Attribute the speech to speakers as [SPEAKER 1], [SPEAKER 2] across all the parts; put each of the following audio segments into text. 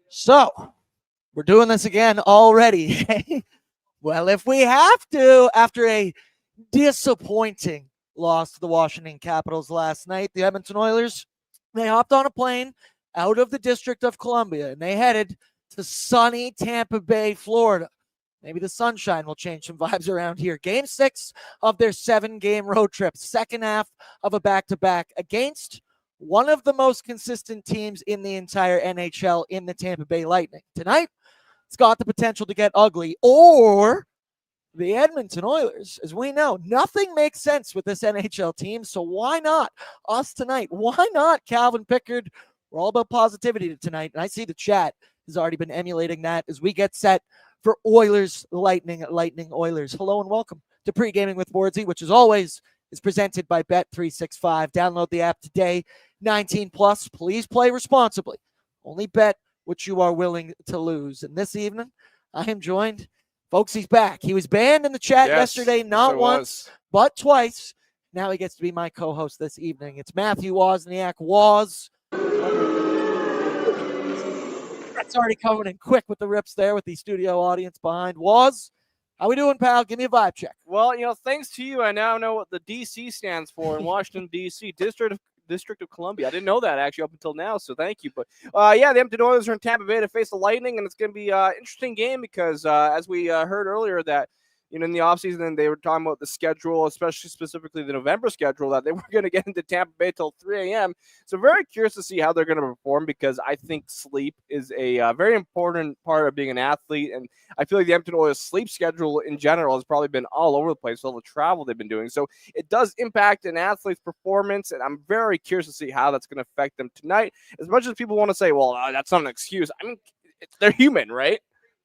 [SPEAKER 1] So, we're doing this again already. Well, if we have to, after a disappointing loss to the Washington Capitals last night, the Edmonton Oilers, they hopped on a plane out of the District of Columbia and they headed to sunny Tampa Bay, Florida. Maybe the sunshine will change some vibes around here. Game 6 of their 7-game road trip, second half of a back-to-back against one of the most consistent teams in the entire NHL in the Tampa Bay Lightning. Tonight, it's got the potential to get ugly, or the Edmonton Oilers. As we know, nothing makes sense with this NHL team, so why not us tonight? Why not Calvin Pickard? We're all about positivity tonight, and I see the chat has already been emulating that as we get set for Oilers Lightning at Lightning Oilers. Hello and welcome to Pregaming with Bordzy, which as always is presented by Bet365. Download the app today. 19 plus. Please play responsibly. Only bet what you are willing to lose. And this evening, I am joined. Folks, he's back. He was banned in the chat yesterday, not once, but twice. Now he gets to be my co-host this evening. It's Matthew Wozniak. Woz. That's already coming in quick with the rips there with the studio audience behind. Woz, how we doing, pal? Give me a vibe check.
[SPEAKER 2] Well, thanks to you, I now know what the DC stands for in Washington, D.C., District of Columbia. I didn't know that actually up until now, so thank you. But the Edmonton Oilers are in Tampa Bay to face the Lightning, and it's going to be an interesting game because as we heard earlier that in the offseason they were talking about the schedule, especially specifically the November schedule, that they were going to get into Tampa Bay till 3 a.m. So very curious to see how they're going to perform because I think sleep is a very important part of being an athlete, and I feel like the Edmonton Oilers sleep schedule in general has probably been all over the place, all the travel they've been doing. So it does impact an athlete's performance, and I'm very curious to see how that's going to affect them tonight. As much as people want to say, well, that's not an excuse. I mean, they're human, right?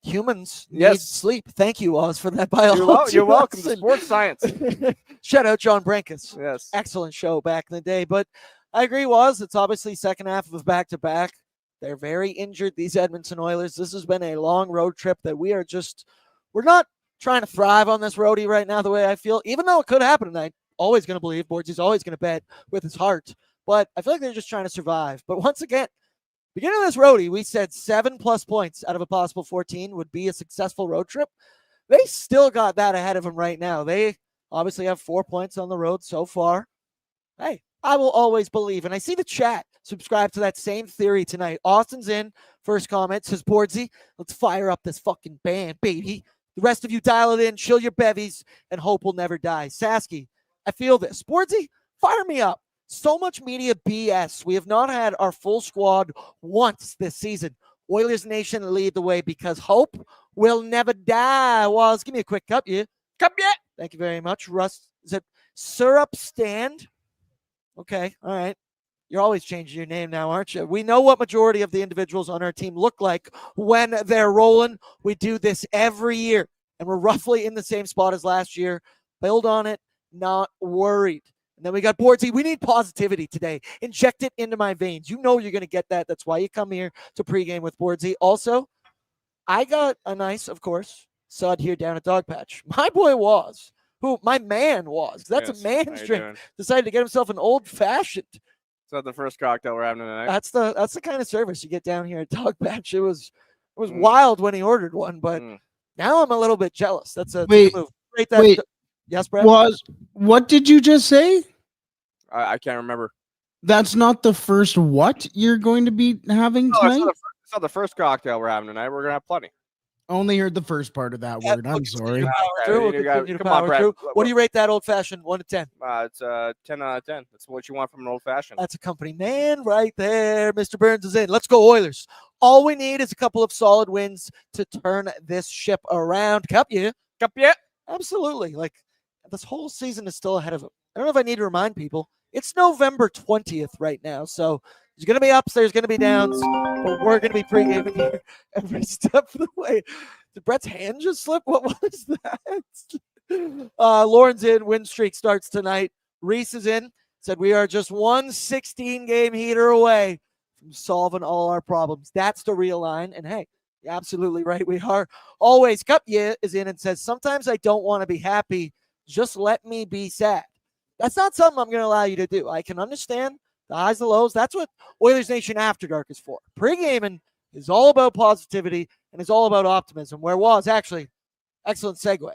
[SPEAKER 1] Humans need sleep. Thank you, Oz, for that biology.
[SPEAKER 2] You're welcome. Sports science.
[SPEAKER 1] Shout out John Brankus.
[SPEAKER 2] Yes.
[SPEAKER 1] Excellent show back in the day. But I agree, Woz. It's obviously second half of back-to-back. They're very injured, these Edmonton Oilers. This has been a long road trip that we're not trying to thrive on this roadie right now the way I feel, even though it could happen tonight. Always going to believe. Bordzy's always going to bet with his heart. But I feel like they're just trying to survive. But once again, beginning of this roadie, we said 7+ points out of a possible 14 would be a successful road trip. They still got that ahead of them right now. They obviously have 4 points on the road so far. Hey, I will always believe. And I see the chat subscribe to that same theory tonight. Austin's in. First comment says, Bordzy, let's fire up this fucking band, baby. The rest of you dial it in, chill your bevies, and hope will never die. Sasky, I feel this. Bordzy, fire me up. So much media BS. We have not had our full squad once this season. Oilers Nation lead the way because hope will never die. Walls, give me a quick cup, yeah.
[SPEAKER 2] Cup, yeah.
[SPEAKER 1] Thank you very much. Russ, is it Syrup Stand? Okay, all right. You're always changing your name now, aren't you? We know what majority of the individuals on our team look like when they're rolling. We do this every year, and we're roughly in the same spot as last year. Build on it, not worried. And then we got Bordzy. We need positivity today. Inject it into my veins. You know you're going to get that. That's why you come here to pregame with Bordzy. Also, I got a nice, of course, sod here down at Dogpatch. My boy was, my man was. That's a man's drink. Decided to get himself an old-fashioned.
[SPEAKER 2] Is that the first cocktail we're having tonight?
[SPEAKER 1] That's the kind of service you get down here at Dogpatch. It was wild when he ordered one, but now I'm a little bit jealous. That's a move.
[SPEAKER 3] Wait.
[SPEAKER 1] Yes, Brad?
[SPEAKER 3] What did you just say?
[SPEAKER 2] I can't remember.
[SPEAKER 3] That's not the first what you're going to be having tonight?
[SPEAKER 2] It's not the first cocktail we're having tonight. We're going to have plenty.
[SPEAKER 3] Only heard the first part of that word. I'm sorry.
[SPEAKER 2] Come on, Brad.
[SPEAKER 1] What do you rate that old-fashioned 1 to 10?
[SPEAKER 2] It's 10 out of 10. That's what you want from an old-fashioned.
[SPEAKER 1] That's a company man right there. Mr. Burns is in. Let's go, Oilers. All we need is a couple of solid wins to turn this ship around. Cup, yeah. Absolutely. Like, this whole season is still ahead of him. I don't know if I need to remind people. It's November 20th right now, so there's going to be ups, there's going to be downs, but we're going to be pre-gaming here every step of the way. Did Brett's hand just slip? What was that? Lauren's in. Win streak starts tonight. Reese is in. Said we are just one 16-game heater away from solving all our problems. That's the real line, and hey, you're absolutely right. We are always. Cup is in and says, sometimes I don't want to be happy. Just let me be sad. That's not something I'm going to allow you to do. I can understand the highs, the lows. That's what Oilersnation After Dark is for. Pre-gaming is all about positivity and is all about optimism. Where was actually, excellent segue.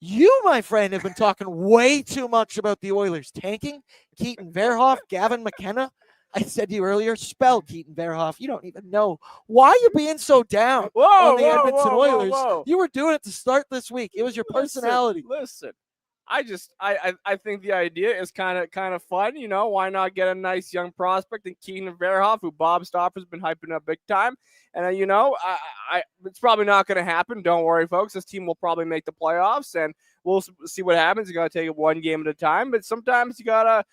[SPEAKER 1] You, my friend, have been talking way too much about the Oilers tanking. Keaton Verhoff, Gavin McKenna. I said to you earlier, spell Keaton Verhoff. You don't even know. Why are you being so down on the Edmonton Oilers?
[SPEAKER 2] Whoa.
[SPEAKER 1] You were doing it to start this week. It was your personality.
[SPEAKER 2] Listen. I think the idea is kind of fun, you know. Why not get a nice young prospect in Keaton Verhoff, who Bob Stoffer's been hyping up big time, and you know, it's probably not going to happen. Don't worry, folks. This team will probably make the playoffs, and we'll see what happens. You got to take it one game at a time, but sometimes you gotta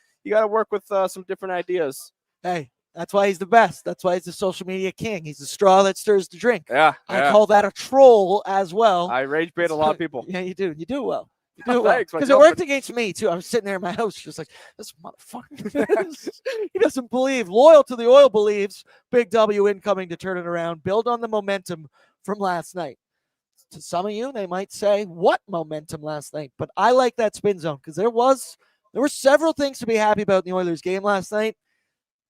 [SPEAKER 2] work with some different ideas.
[SPEAKER 1] Hey, that's why he's the best. That's why he's the social media king. He's the straw that stirs the drink.
[SPEAKER 2] Yeah.
[SPEAKER 1] I call that a troll as well.
[SPEAKER 2] I rage bait a lot of people.
[SPEAKER 1] Yeah, you do. You do well. Because
[SPEAKER 2] it
[SPEAKER 1] worked against me too. I was sitting there in my house just like, this motherfucker. He doesn't believe. Loyal to the oil believes. Big W incoming to turn it around. Build on the momentum from last night. To some of you, they might say, what momentum last night? But I like that spin zone because there were several things to be happy about in the Oilers game last night.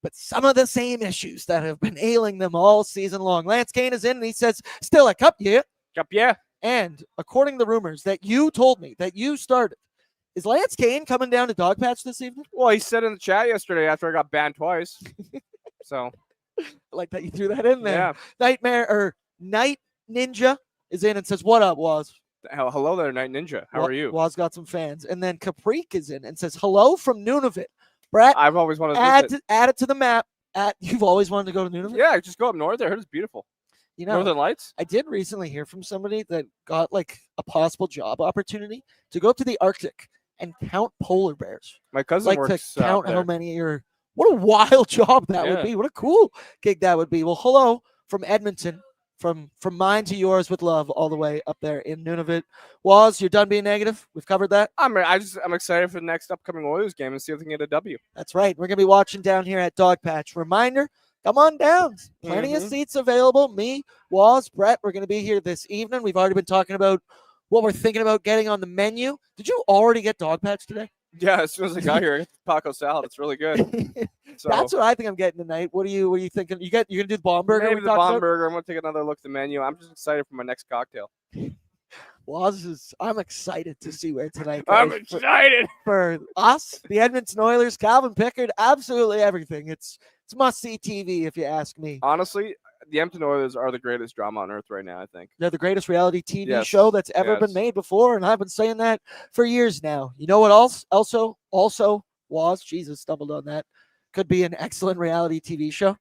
[SPEAKER 1] But some of the same issues that have been ailing them all season long. Lance Kane is in and he says, still a cup, yeah.
[SPEAKER 2] Cup, yeah.
[SPEAKER 1] And according to the rumors that you told me that you started, is Lance Kane coming down to Dogpatch this evening?
[SPEAKER 2] Well, he said in the chat yesterday after I got banned twice. So,
[SPEAKER 1] I like that you threw that in there.
[SPEAKER 2] Yeah.
[SPEAKER 1] Night Ninja is in and says, "What up, Waz?"
[SPEAKER 2] Hello there, Night Ninja. How are you?
[SPEAKER 1] Waz got some fans, and then Caprique is in and says, "Hello from Nunavut." Brett,
[SPEAKER 2] I've always wanted
[SPEAKER 1] to add it to the map. You've always wanted to go to Nunavut?
[SPEAKER 2] Yeah, just go up north there. It's beautiful.
[SPEAKER 1] You know,
[SPEAKER 2] Northern Lights.
[SPEAKER 1] I did recently hear from somebody that got like a possible job opportunity to go to the Arctic and count polar bears.
[SPEAKER 2] My cousin
[SPEAKER 1] like
[SPEAKER 2] works
[SPEAKER 1] to count
[SPEAKER 2] there.
[SPEAKER 1] how many are. What a wild job that would be. What a cool gig that would be. Well, hello from Edmonton, from mine to yours with love, all the way up there in Nunavut. Waz, you're done being negative. We've covered that.
[SPEAKER 2] I'm excited for the next upcoming Oilers game and see if we can get a W.
[SPEAKER 1] That's right. We're gonna be watching down here at Dogpatch. Reminder. Come on down. Plenty of seats available. Me, Waz, Brett, we're going to be here this evening. We've already been talking about what we're thinking about getting on the menu. Did you already get Dogpatch today?
[SPEAKER 2] Yeah, as soon as I got here, I got the taco salad. It's really good. So
[SPEAKER 1] that's what I think I'm getting tonight. What are you thinking? You're going to do the bomb burger?
[SPEAKER 2] Maybe the bomb burger. I'm going to take another look at the menu. I'm just excited for my next cocktail.
[SPEAKER 1] I'm excited to see where tonight goes.
[SPEAKER 2] I'm excited
[SPEAKER 1] for us, the Edmonton Oilers, Calvin Pickard, absolutely everything. It's must-see TV, if you ask me.
[SPEAKER 2] Honestly, the Edmonton Oilers are the greatest drama on earth right now, I think.
[SPEAKER 1] They're the greatest reality TV show that's ever been made before, and I've been saying that for years now. You know what else? Also was, Jesus, stumbled on that, could be an excellent reality TV show?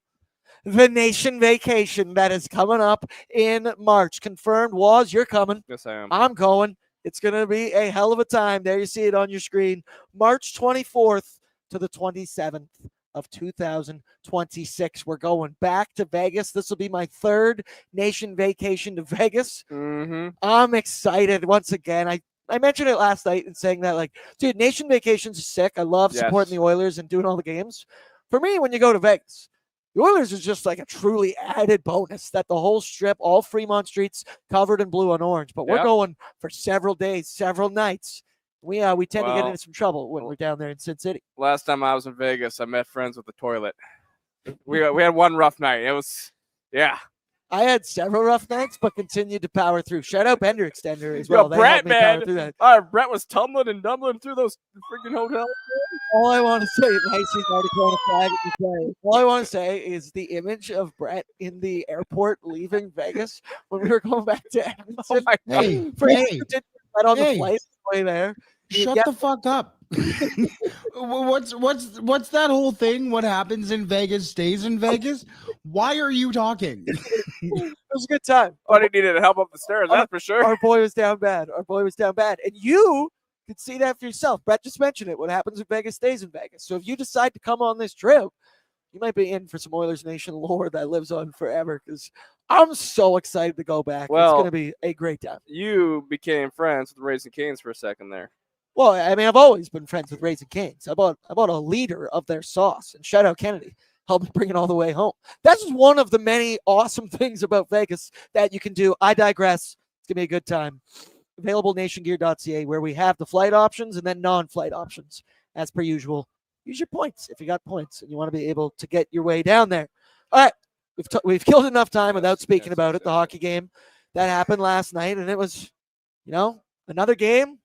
[SPEAKER 1] The Nation Vacation that is coming up in March. Confirmed. Waz, you're coming.
[SPEAKER 2] Yes, I am.
[SPEAKER 1] I'm going. It's going to be a hell of a time. There you see it on your screen. March 24th to the 27th of 2026. We're going back to Vegas. This will be my third Nation Vacation to Vegas. I'm excited once again. I mentioned it last night in saying that, like, dude, Nation Vacations is sick. I love supporting the Oilers and doing all the games. For me, when you go to Vegas, the Oilers is just like a truly added bonus that the whole strip, all Fremont streets covered in blue and orange. But we're going for several days, several nights. We tend to get into some trouble when we're down there in Sin City.
[SPEAKER 2] Last time I was in Vegas, I met friends with the toilet. We had one rough night. It was,
[SPEAKER 1] I had several rough nights, but continued to power through. Shout out Bender Extender as well.
[SPEAKER 2] Yo, Brett, man. Brett was tumbling and dumbling through those freaking hotels.
[SPEAKER 1] All I want to say, he's already throwing a flag at the play. All I want to say is the image of Brett in the airport leaving Vegas when we were going back to Edmonton.
[SPEAKER 2] Oh my God.
[SPEAKER 1] On the flight way there.
[SPEAKER 3] Shut the fuck up. What's that whole thing? What happens in Vegas stays in Vegas? Why are you talking?
[SPEAKER 1] It was a good time.
[SPEAKER 2] Oh, he needed help up the stairs, that's for sure.
[SPEAKER 1] Our boy was down bad. And you could see that for yourself. Brett just mentioned it. What happens in Vegas stays in Vegas. So if you decide to come on this trip, you might be in for some Oilers Nation lore that lives on forever, because I'm so excited to go back. Well, it's going to be a great time.
[SPEAKER 2] You became friends with Raising Cane's for a second there.
[SPEAKER 1] Well, I mean, I've always been friends with Raising Cane's. I bought a liter of their sauce, and shout out Kennedy, helped me bring it all the way home. That's just one of the many awesome things about Vegas that you can do. I digress. It's going to be a good time. Available nationgear.ca, where we have the flight options and then non-flight options. As per usual, use your points if you got points and you want to be able to get your way down there. All right, we've killed enough time without speaking about it. The hockey game that happened last night, and it was, another game,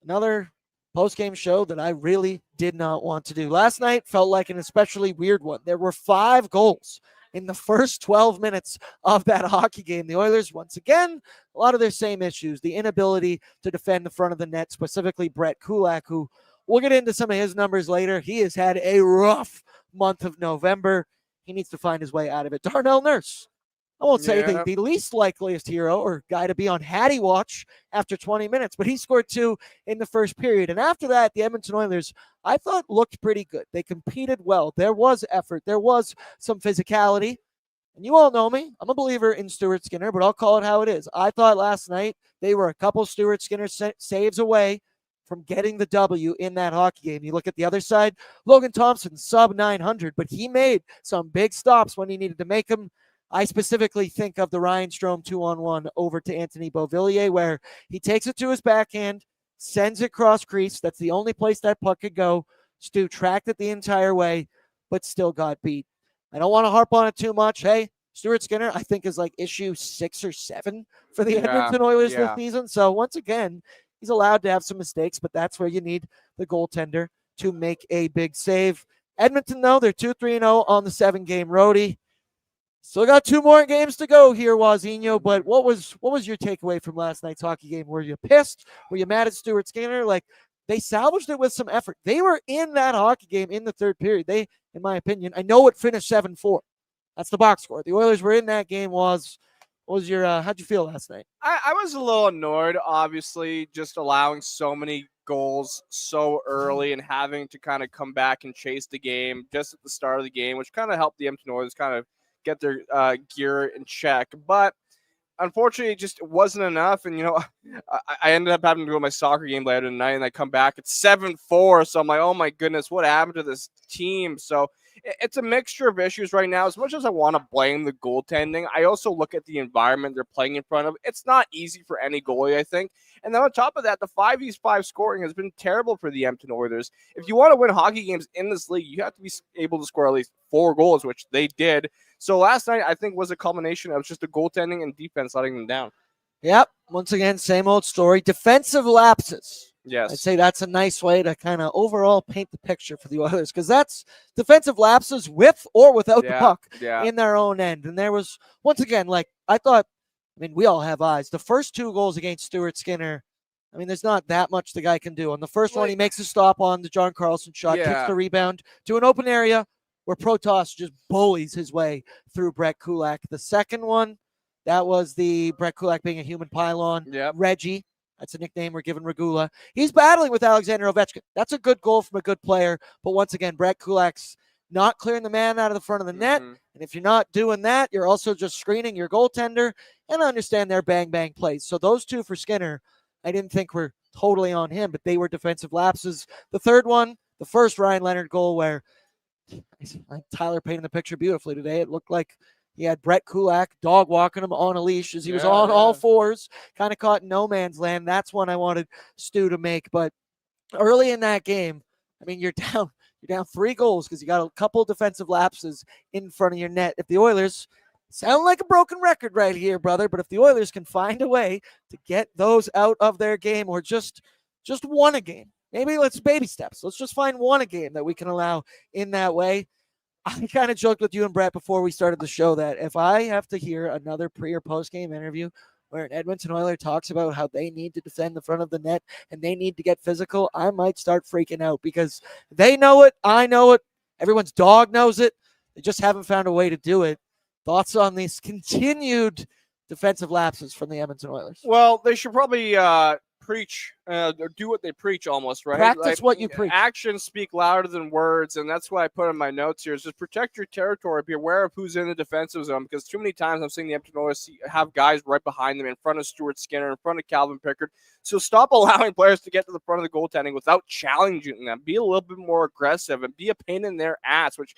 [SPEAKER 1] another post-game show that I really did not want to do. Last night felt like an especially weird one. There were 5 goals in the first 12 minutes of that hockey game. The Oilers, once again, a lot of their same issues, the inability to defend the front of the net, specifically Brett Kulak, who we'll get into some of his numbers later. He has had a rough month of November. He needs to find his way out of it. Darnell Nurse, I won't say the least likeliest hero or guy to be on Hattie watch after 20 minutes, but he scored 2 in the first period. And after that, the Edmonton Oilers, I thought, looked pretty good. They competed well. There was effort. There was some physicality. And you all know me. I'm a believer in Stuart Skinner, but I'll call it how it is. I thought last night they were a couple Stuart Skinner saves away from getting the W in that hockey game. You look at the other side, Logan Thompson, sub 900, but he made some big stops when he needed to make them. I specifically think of the Ryan Strome 2-on-1 over to Anthony Beauvillier, where he takes it to his backhand, sends it cross crease. That's the only place that puck could go. Stu tracked it the entire way, but still got beat. I don't want to harp on it too much. Hey, Stuart Skinner, I think, is like issue 6 or 7 for the Edmonton Oilers this season. So once again, he's allowed to have some mistakes, but that's where you need the goaltender to make a big save. Edmonton, though, they're 2-3-0 on the 7-game roadie. Still got 2 more games to go here, Wazino. But what was your takeaway from last night's hockey game? Were you pissed? Were you mad at Stuart Skinner? Like, they salvaged it with some effort. They were in that hockey game in the third period. They, in my opinion, I know it finished 7-4. That's the box score. The Oilers were in that game. What was your how'd you feel last night?
[SPEAKER 2] I was a little annoyed, obviously, just allowing so many goals so early and having to kind of come back and chase the game just at the start of the game, which kind of helped the Edmonton Oilers kind of get their gear in check. But unfortunately, it just wasn't enough. And, I ended up having to go to my soccer game later tonight, and I come back, it's 7-4. So I'm like, oh my goodness, what happened to this team? So it's a mixture of issues right now. As much as I want to blame the goaltending, I also look at the environment they're playing in front of. It's not easy for any goalie, I think. And then on top of that, the 5v5 scoring has been terrible for the Edmonton Oilers. If you want to win hockey games in this league, you have to be able to score at least 4 goals, which they did. So last night, I think, was a culmination of just the goaltending and defense letting them down.
[SPEAKER 1] Yep. Once again, same old story. Defensive lapses.
[SPEAKER 2] Yes.
[SPEAKER 1] I'd say that's a nice way to kind of overall paint the picture for the Oilers, because that's defensive lapses with or without the puck in their own end. And there was, once again, I thought, we all have eyes. The first 2 goals against Stuart Skinner, there's not that much the guy can do. On the first one, he makes a stop on the John Carlson shot, kicks the rebound to an open area where Protas just bullies his way through Brett Kulak. The second one, that was the Brett Kulak being a human pylon. Reggie, that's a nickname we're giving Regula. He's battling with Alexander Ovechkin. That's a good goal from a good player. But once again, Brett Kulak's not clearing the man out of the front of the net. And if you're not doing that, you're also just screening your goaltender. And I understand their bang-bang plays. So those 2 for Skinner, I didn't think were totally on him, but they were defensive lapses. The third one, the first Ryan Leonard goal, where Tyler painted the picture beautifully today. It looked like he had Brett Kulak dog walking him on a leash as he was on all fours, kind of caught in no man's land. That's one I wanted Stu to make. But early in that game, you're down 3 goals because you got a couple defensive lapses in front of your net. If the Oilers sound like a broken record right here, brother, but if the Oilers can find a way to get those out of their game, or just won a game, maybe let's baby steps. Let's just find 1 a game that we can allow in that way. I kind of joked with you and Brett before we started the show that if I have to hear another pre or post game interview where an Edmonton Oiler talks about how they need to defend the front of the net and they need to get physical, I might start freaking out, because they know it. I know it. Everyone's dog knows it. They just haven't found a way to do it. Thoughts on these continued defensive lapses from the Edmonton Oilers?
[SPEAKER 2] Well, they should probably preach or do what they preach, almost, right?
[SPEAKER 1] Practice what you preach.
[SPEAKER 2] Actions speak louder than words, and that's why I put in my notes here is just protect your territory. Be aware of who's in the defensive zone, because too many times I'm seeing the Edmonton Oilers have guys right behind them, in front of Stuart Skinner, in front of Calvin Pickard. So stop allowing players to get to the front of the goaltending without challenging them. Be a little bit more aggressive and be a pain in their ass, which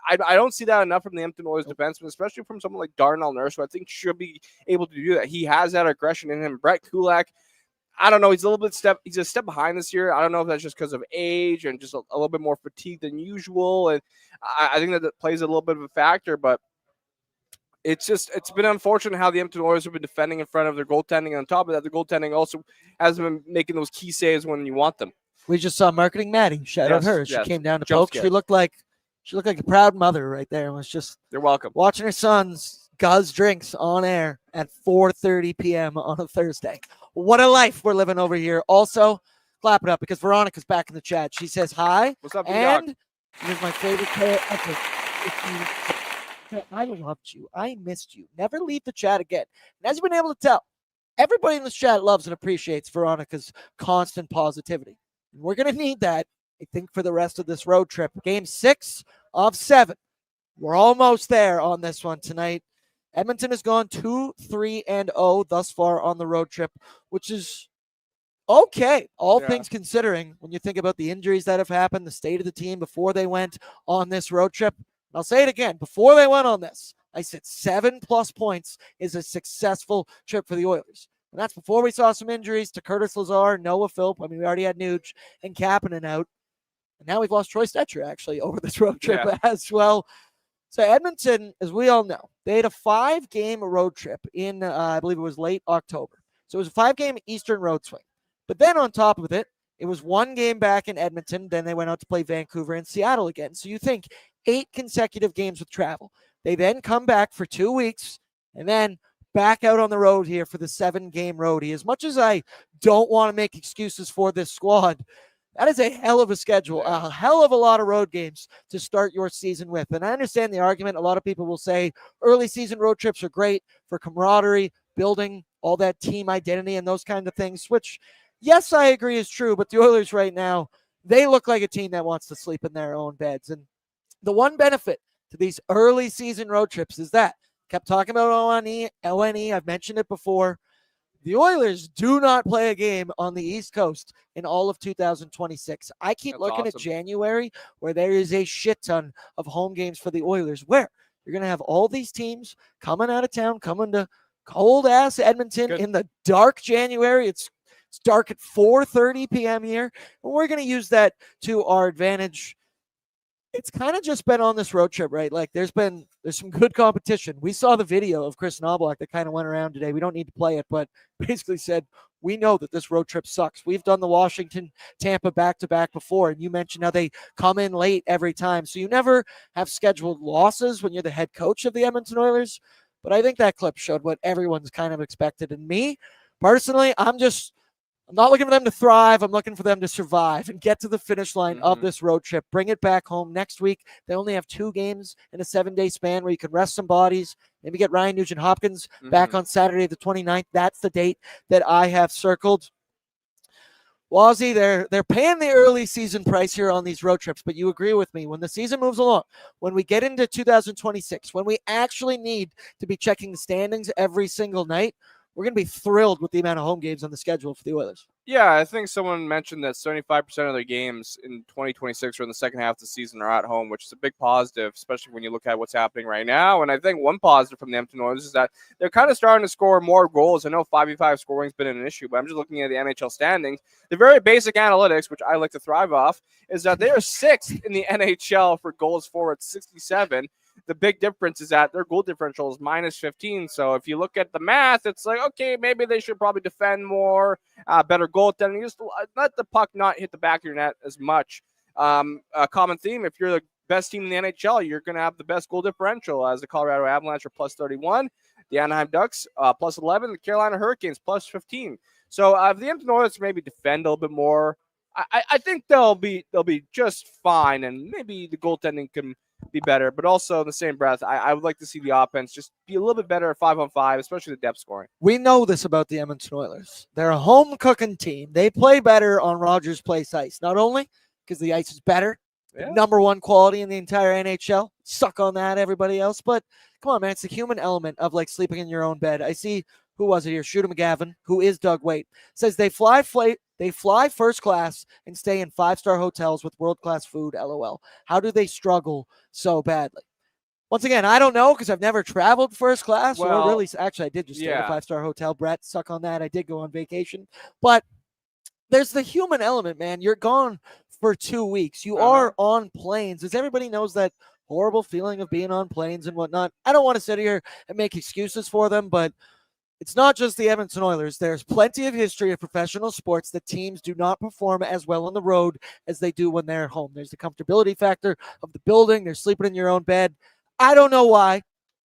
[SPEAKER 2] I don't see that enough from the Edmonton Oilers defensemen, especially from someone like Darnell Nurse, who I think should be able to do that. He has that aggression in him. Brett Kulak, I don't know. He's a step behind this year. I don't know if that's just because of age and just a little bit more fatigue than usual. And I think that plays a little bit of a factor, but it's been unfortunate how the Edmonton Oilers have been defending in front of their goaltending. And on top of that, the goaltending also has been making those key saves when you want them.
[SPEAKER 1] We just saw Marketing Maddie. Shout out her. She came down to
[SPEAKER 2] Jump
[SPEAKER 1] poke.
[SPEAKER 2] scare.
[SPEAKER 1] She looked like a proud mother right there, and was just
[SPEAKER 2] You're welcome.
[SPEAKER 1] watching her son's Guzz drinks on air at 4:30 p.m. on a Thursday. What a life we're living over here. Also, clap it up because Veronica's back in the chat. She says hi.
[SPEAKER 2] What's up, B-Dog?
[SPEAKER 1] And here's my favorite player ever. I loved you. I missed you. Never leave the chat again. And as you've been able to tell, everybody in this chat loves and appreciates Veronica's constant positivity. And we're going to need that, I think, for the rest of this road trip. Game 6 of 7. We're almost there on this one tonight. Edmonton has gone 2-3-0 thus far on the road trip, which is okay, all things considering, when you think about the injuries that have happened, the state of the team before they went on this road trip. I'll say it again. Before they went on this, I said 7+ points is a successful trip for the Oilers. And that's before we saw some injuries to Curtis Lazar, Noah Philp. I mean, we already had Nuge and Kapanen out. And now we've lost Troy Stetcher, actually, over this road trip as well. So Edmonton, as we all know, they had a 5-game road trip in, I believe it was late October. So it was a 5-game Eastern road swing. But then on top of it, it was 1 game back in Edmonton. Then they went out to play Vancouver and Seattle again. So you think 8 consecutive games with travel. They then come back for 2 weeks and then back out on the road here for the 7-game roadie. As much as I don't want to make excuses for this squad, that is a hell of a schedule, a hell of a lot of road games to start your season with. And I understand the argument. A lot of people will say early season road trips are great for camaraderie, building all that team identity and those kind of things, which, yes, I agree is true. But the Oilers right now, they look like a team that wants to sleep in their own beds. And the one benefit to these early season road trips is that, kept talking about ONE, I've mentioned it before, the Oilers do not play a game on the East Coast in all of 2026. I keep looking at January, where there is a shit ton of home games for the Oilers, where you're going to have all these teams coming out of town, coming to cold-ass Edmonton in the dark January. It's dark at 4:30 p.m. here, and we're going to use that to our advantage. It's kind of just been on this road trip, right? Like there's some good competition. We saw the video of Chris Knobloch that kind of went around today. We don't need to play it, but basically said, we know that this road trip sucks. We've done the Washington, Tampa back-to-back before, and you mentioned how they come in late every time. So you never have scheduled losses when you're the head coach of the Edmonton Oilers. But I think that clip showed what everyone's kind of expected. And me, personally, I'm not looking for them to thrive. I'm looking for them to survive and get to the finish line of this road trip. Bring it back home next week. They only have 2 games in a 7-day span where you can rest some bodies. Maybe get Ryan Nugent-Hopkins back on Saturday the 29th. That's the date that I have circled. Wazzy, they're paying the early season price here on these road trips, but you agree with me. When the season moves along, when we get into 2026, when we actually need to be checking the standings every single night, we're going to be thrilled with the amount of home games on the schedule for the Oilers.
[SPEAKER 2] Yeah, I think someone mentioned that 75% of their games in 2026 or in the second half of the season are at home, which is a big positive, especially when you look at what's happening right now. And I think one positive from the Edmonton Oilers is that they're kind of starting to score more goals. I know 5v5 scoring has been an issue, but I'm just looking at the NHL standings. The very basic analytics, which I like to thrive off, is that they are 6th in the NHL for goals for at 67. The big difference is that their goal differential is -15. So if you look at the math, it's like, okay, maybe they should probably defend more, better goaltending. Just let the puck not hit the back of your net as much. A common theme, if you're the best team in the NHL, you're going to have the best goal differential, as the Colorado Avalanche are +31, the Anaheim Ducks +11, the Carolina Hurricanes +15. So if the Edmonton Oilers maybe defend a little bit more, I think they'll be just fine, and maybe the goaltending can be better. But also in the same breath, I would like to see the offense just be a little bit better at 5-on-5, especially the depth scoring.
[SPEAKER 1] We know this about the Edmonton Oilers. They're a home cooking team. They play better on Rogers Place ice, not only because the ice is better, number 1 quality in the entire NHL. Suck on that, everybody else. But come on, man, it's the human element of like sleeping in your own bed. I see, who was it here? Shooter McGavin, who is Doug Waite, says they fly first class and stay in 5-star hotels with world-class food, LOL. How do they struggle so badly? Once again, I don't know because I've never traveled first class. Or really, actually, I did just stay in a 5-star hotel. Brett, suck on that. I did go on vacation. But there's the human element, man. You're gone for 2 weeks. You are on planes. As everybody knows that horrible feeling of being on planes and whatnot. I don't want to sit here and make excuses for them, but it's not just the Edmonton Oilers. There's plenty of history of professional sports that teams do not perform as well on the road as they do when they're home. There's the comfortability factor of the building. They're sleeping in your own bed. I don't know why.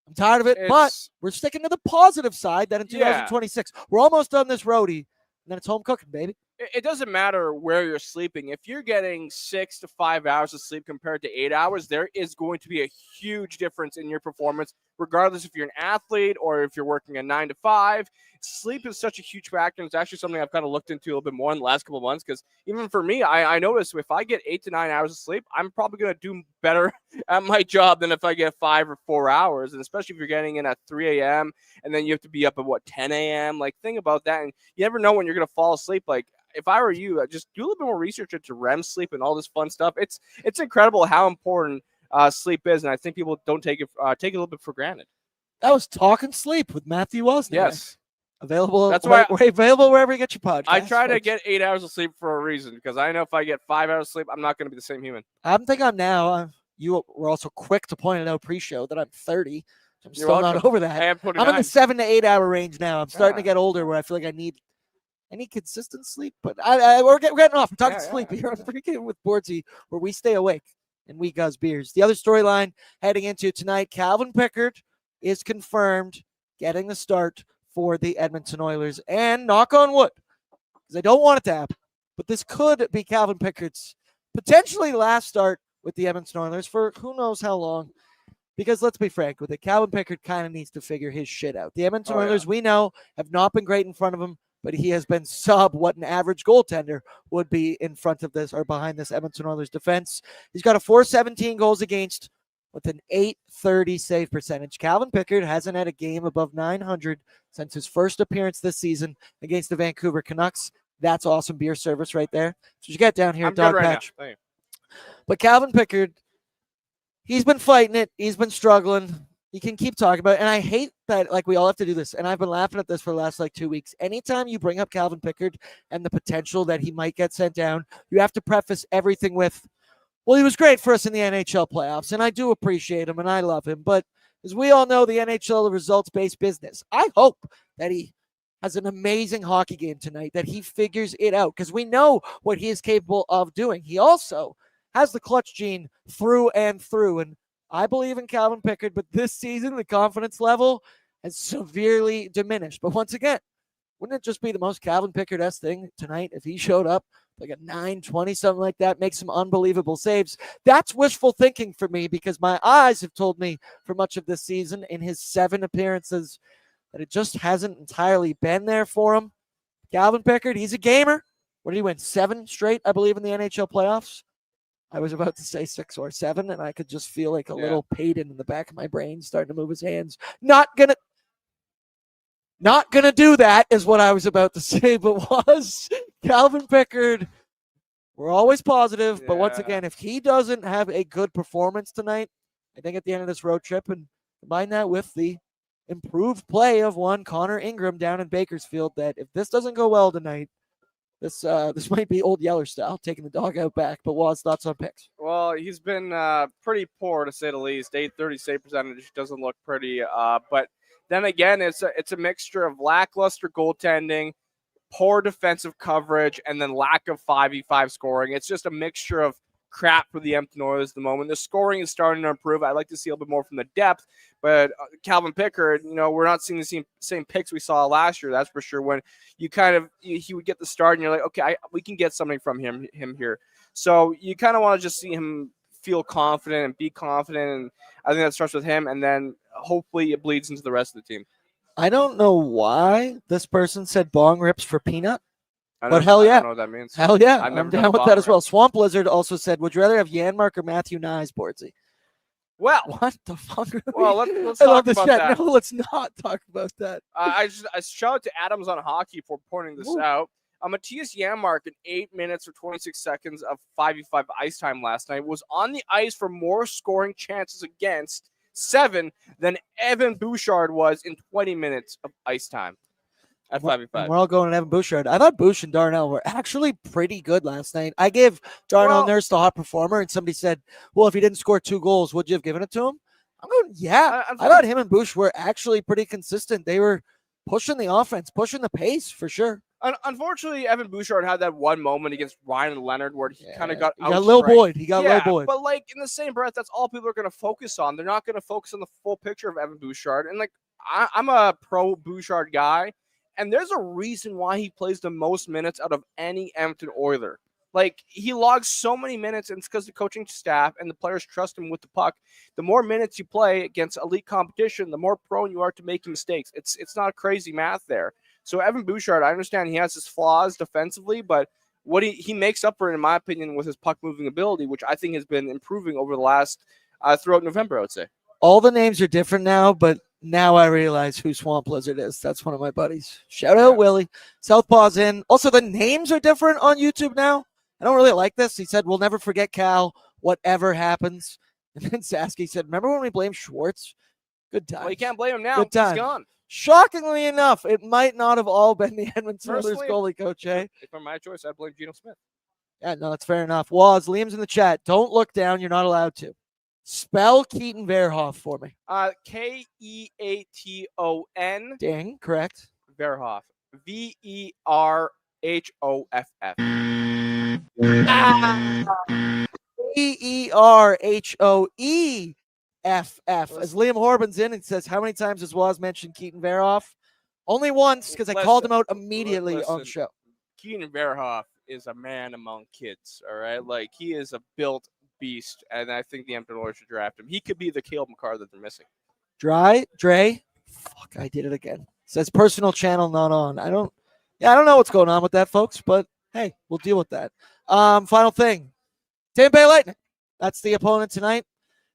[SPEAKER 1] I'm tired of it, but we're sticking to the positive side that in 2026, we're almost done this roadie, and then it's home cooking, baby.
[SPEAKER 2] It doesn't matter where you're sleeping. If you're getting 6 to 5 hours of sleep compared to 8 hours, there is going to be a huge difference in your performance, regardless if you're an athlete or if you're working a 9 to 5. Sleep is such a huge factor, and it's actually something I've kind of looked into a little bit more in the last couple of months, because even for me, I notice if I get 8 to 9 hours of sleep, I'm probably going to do better at my job than if I get 5 or 4 hours, and especially if you're getting in at 3 a.m. and then you have to be up at, 10 a.m.? Like, think about that, and you never know when you're going to fall asleep. Like, if I were you, just do a little bit more research into REM sleep and all this fun stuff. It's incredible how important sleep is, and I think people don't take it a little bit for granted.
[SPEAKER 1] That was Talking Sleep with Matthew Wozniak.
[SPEAKER 2] Yes.
[SPEAKER 1] Available.
[SPEAKER 2] That's why
[SPEAKER 1] we're available wherever you get your podcast.
[SPEAKER 2] I try to get 8 hours of sleep for a reason, because I know if I get 5 hours of sleep, I'm not going to be the same human.
[SPEAKER 1] I think I'm now. You were also quick to point it out pre-show that I'm 30. I'm
[SPEAKER 2] You're
[SPEAKER 1] still
[SPEAKER 2] welcome.
[SPEAKER 1] not over that. I'm in the 7 to 8 hour range now. I'm starting to get older where I feel like I need consistent sleep, but we're getting off. We're talking sleep here on Pregaming with Bordzy, where we stay awake and we guzz beers. The other storyline heading into tonight, Calvin Pickard is confirmed getting the start for the Edmonton Oilers, and knock on wood, because I don't want it to happen, but this could be Calvin Pickard's potentially last start with the Edmonton Oilers for who knows how long. Because let's be frank with it, Calvin Pickard kind of needs to figure his shit out. The Edmonton Oilers, we know, have not been great in front of him, but he has been sub what an average goaltender would be in front of this or behind this Edmonton Oilers defense. He's got a .417 goals against with an .830 save percentage. Calvin Pickard hasn't had a game above 900 since his first appearance this season against the Vancouver Canucks. That's awesome beer service right there. So you get down here at Dogpatch.
[SPEAKER 2] Right,
[SPEAKER 1] but Calvin Pickard, he's been fighting it. He's been struggling. You can keep talking about it. And I hate that, we all have to do this. And I've been laughing at this for the last, 2 weeks. Anytime you bring up Calvin Pickard and the potential that he might get sent down, you have to preface everything with, well, he was great for us in the NHL playoffs, and I do appreciate him, and I love him. But as we all know, the NHL is a results-based business. I hope that he has an amazing hockey game tonight, that he figures it out, because we know what he is capable of doing. He also has the clutch gene through and through, and I believe in Calvin Pickard, but this season, the confidence level has severely diminished. But once again, wouldn't it just be the most Calvin Pickard-esque thing tonight if he showed up like a 920, something like that, make some unbelievable saves? That's wishful thinking for me, because my eyes have told me for much of this season in his 7 appearances that it just hasn't entirely been there for him. Calvin Pickard, he's a gamer. What did he win? 7 straight, I believe, in the NHL playoffs. I was about to say 6 or 7, and I could just feel like a little Peyton in the back of my brain starting to move his hands. Not gonna do that is what I was about to say, but was Calvin Pickard. We're always positive, but once again, if he doesn't have a good performance tonight, I think at the end of this road trip, and combine that with the improved play of one Connor Ingram down in Bakersfield, that if this doesn't go well tonight, this might be old Yeller style, taking the dog out back. But Waz, thoughts on picks?
[SPEAKER 2] Well, he's been pretty poor, to say the least. .830 save percentage doesn't look pretty. But then again, it's a mixture of lackluster goaltending, poor defensive coverage, and then lack of 5v5 scoring. It's just a mixture of crap for the Edmonton Oilers at the moment. The scoring is starting to improve. I'd like to see a little bit more from the depth, but Calvin Pickard, we're not seeing the same picks we saw last year, that's for sure, when he would get the start and you're like, okay, we can get something from him here. So you kind of want to just see him feel confident and be confident, and I think that starts with him, and then hopefully it bleeds into the rest of the team.
[SPEAKER 1] I don't know why this person said bong rips for peanut. But hell yeah.
[SPEAKER 2] I don't know what that means.
[SPEAKER 1] Hell yeah.
[SPEAKER 2] I'm
[SPEAKER 1] down with that as well. Swamp Lizard also said, would you rather have Janmark or Matthew Nyes, Bordzy?
[SPEAKER 2] Well,
[SPEAKER 1] what the fuck?
[SPEAKER 2] Well, let's talk about that.
[SPEAKER 1] No, let's not talk about that.
[SPEAKER 2] I shout out to Adams on Hockey for pointing this out. Matthias Janmark in 8 minutes or 26 seconds of 5v5 ice time last night was on the ice for more scoring chances against 7 than Evan Bouchard was in 20 minutes of ice time. at
[SPEAKER 1] And
[SPEAKER 2] 5v5.
[SPEAKER 1] we're all going to Evan Bouchard. I thought Bouch and Darnell were actually pretty good last night. I gave Darnell
[SPEAKER 2] Well-
[SPEAKER 1] Nurse the hot performer, and somebody said, well, if he didn't score 2 goals, would you have given it to him? I'm going, yeah. I thought him and Bouch were actually pretty consistent. They were pushing the offense, pushing the pace for sure.
[SPEAKER 2] Unfortunately, Evan Bouchard had that one moment against Ryan Leonard where he kind of got
[SPEAKER 1] He got Lil
[SPEAKER 2] outtrained.
[SPEAKER 1] Boyd. He got Lil Boyd.
[SPEAKER 2] But like in the same breath, that's all people are going to focus on. They're not going to focus on the full picture of Evan Bouchard. And like I'm a pro Bouchard guy, and there's a reason why he plays the most minutes out of any Edmonton Oiler. Like he logs so many minutes, and it's because the coaching staff and the players trust him with the puck. The more minutes you play against elite competition, the more prone you are to making mistakes. It's not crazy math there. So Evan Bouchard, I understand he has his flaws defensively, but what he makes up for it, in my opinion, with his puck moving ability, which I think has been improving over the last throughout November, I would say.
[SPEAKER 1] All the names are different now, but now I realize who Swamp Blizzard is. That's one of my buddies. Shout out Willie. Southpaw's in. Also, the names are different on YouTube now. I don't really like this. He said, we'll never forget Cal, whatever happens. And then Sasky said, remember when we blamed Schwartz? Good time.
[SPEAKER 2] Well, you can't blame him now.
[SPEAKER 1] Good time.
[SPEAKER 2] He's gone.
[SPEAKER 1] Shockingly enough, it might not have all been the Edmonton Oilers
[SPEAKER 2] Personally,
[SPEAKER 1] goalie coach, eh?
[SPEAKER 2] If for my choice, I'd blame Geno Smith.
[SPEAKER 1] Yeah, no, that's fair enough. Waz, Liam's in the chat. Don't look down. You're not allowed to. Spell Keaton Verhoff for me.
[SPEAKER 2] Keaton.
[SPEAKER 1] Dang, correct.
[SPEAKER 2] Verhoff. Verhoff.
[SPEAKER 1] Verhoeff. As Liam Horbin's in and says, how many times has Waz mentioned Keaton Verhoff? Only once, because I called him out immediately on the show.
[SPEAKER 2] Keaton Verhoff is a man among kids, all right? Like, he is a built beast, and I think the Edmonton Oilers should draft him. He could be the Cale McCarr that they're missing.
[SPEAKER 1] Dre? Fuck, I did it again. Says personal channel not on. I don't know what's going on with that, folks, but hey, we'll deal with that. Final thing. Tampa Bay Lightning. That's the opponent tonight.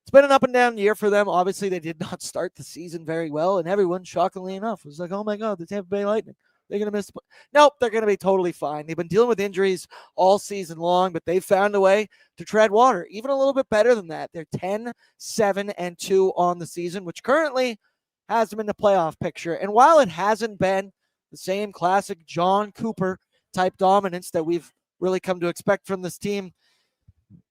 [SPEAKER 1] It's been an up and down year for them. Obviously, they did not start the season very well, and everyone, shockingly enough, was like, oh my God, the Tampa Bay Lightning. They're going to miss. Nope, they're going to be totally fine. They've been dealing with injuries all season long, but they've found a way to tread water, even a little bit better than that. They're 10-7-2 on the season, which currently has them in the playoff picture. And while it hasn't been the same classic John Cooper type dominance that we've really come to expect from this team,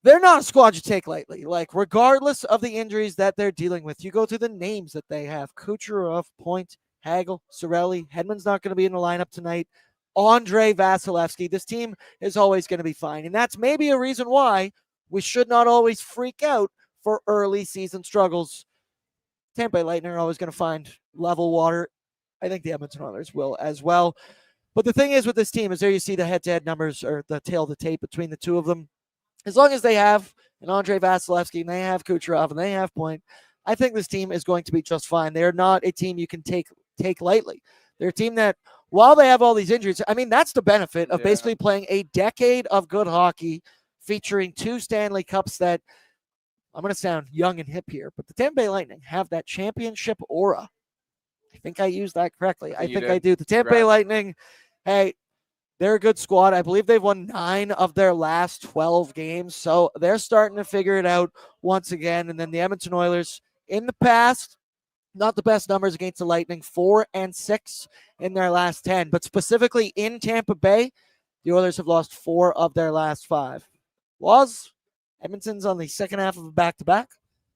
[SPEAKER 1] they're not a squad you take lightly. Like, regardless of the injuries that they're dealing with, you go through the names that they have: Kucherov, Point, Hagel, Sorelli. Hedman's not going to be in the lineup tonight. Andre Vasilevsky. This team is always going to be fine. And that's maybe a reason why we should not always freak out for early season struggles. Tampa Bay Lightning are always going to find level water. I think the Edmonton Oilers will as well. But the thing is with this team is there you see the head-to-head numbers, or the tail of the tape between the two of them. As long as they have an Andre Vasilevsky and they have Kucherov and they have Point, I think this team is going to be just fine. They're not a team you can take lightly. They're a team that, while they have all these injuries, I mean, that's the benefit of basically playing a decade of good hockey featuring 2 Stanley Cups that, I'm going to sound young and hip here, but the Tampa Bay Lightning have that championship aura. I think I used that correctly. I think I do. The Tampa Bay Lightning, hey, they're a good squad. I believe they've won 9 of their last 12 games, so they're starting to figure it out once again. And then the Edmonton Oilers, in the past, not the best numbers against the Lightning, 4-6 in their last 10. But specifically in Tampa Bay, the Oilers have lost 4 of their last 5. Edmonton's on the second half of a back-to-back,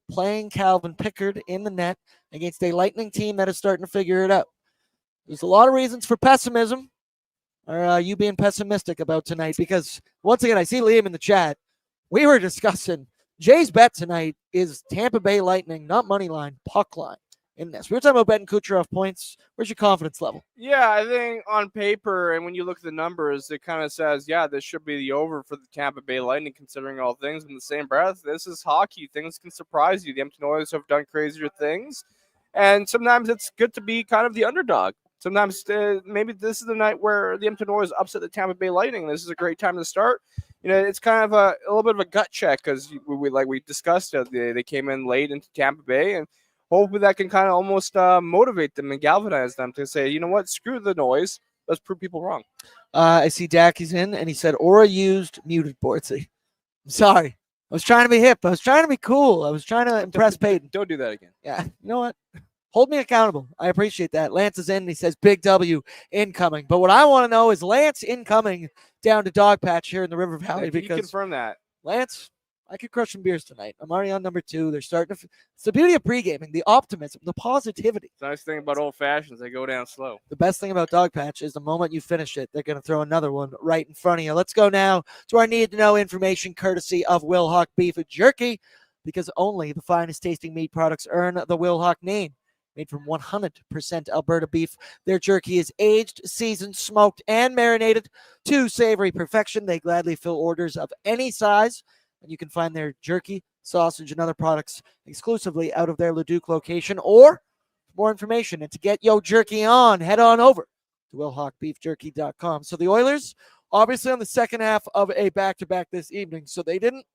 [SPEAKER 1] playing Calvin Pickard in the net against a Lightning team that is starting to figure it out. There's a lot of reasons for pessimism, or you being pessimistic about tonight, because once again, I see Liam in the chat. We were discussing Jay's bet tonight is Tampa Bay Lightning, not money line, puck line in this. We were talking about betting Kucherov points. Where's your confidence level?
[SPEAKER 2] Yeah, I think on paper, and when you look at the numbers, it kind of says, yeah, this should be the over for the Tampa Bay Lightning, considering all things. In the same breath, this is hockey. Things can surprise you. The Edmonton Oilers have done crazier things, and sometimes it's good to be kind of the underdog. Sometimes maybe this is the night where the Edmonton Oilers upset the Tampa Bay Lightning. This is a great time to start. You know, it's kind of a little bit of a gut check because we discussed, they came in late into Tampa Bay, and hopefully that can kind of almost motivate them and galvanize them to say, you know what, screw the noise. Let's prove people wrong.
[SPEAKER 1] I see Dackey's in, and he said, Aura used muted Bordzy. I'm sorry. I was trying to be hip. I was trying to be cool. I was trying to impress Peyton.
[SPEAKER 2] Don't do that again.
[SPEAKER 1] Yeah. You know what? Hold me accountable. I appreciate that. Lance is in. And he says big W incoming. But what I want to know is Lance incoming down to Dogpatch here in the River Valley,
[SPEAKER 2] Can you
[SPEAKER 1] because
[SPEAKER 2] confirm that?
[SPEAKER 1] Lance, I could crush some beers tonight. I'm already on number 2. They're starting to. It's the beauty of pregaming, the optimism, the positivity.
[SPEAKER 2] The nice thing about old fashions, they go down slow.
[SPEAKER 1] The best thing about Dogpatch is the moment you finish it, they're going to throw another one right in front of you. Let's go now to our need to know information courtesy of Wilhauk Beef Jerky, because only the finest tasting meat products earn the Wilhauk name. Made from 100% Alberta beef, their jerky is aged, seasoned, smoked, and marinated to savory perfection. They gladly fill orders of any size, and you can find their jerky, sausage, and other products exclusively out of their Leduc location. Or for more information and to get yo jerky on, head on over to WilhaukBeefJerky.com. So the Oilers, obviously on the second half of a back-to-back this evening, so they didn't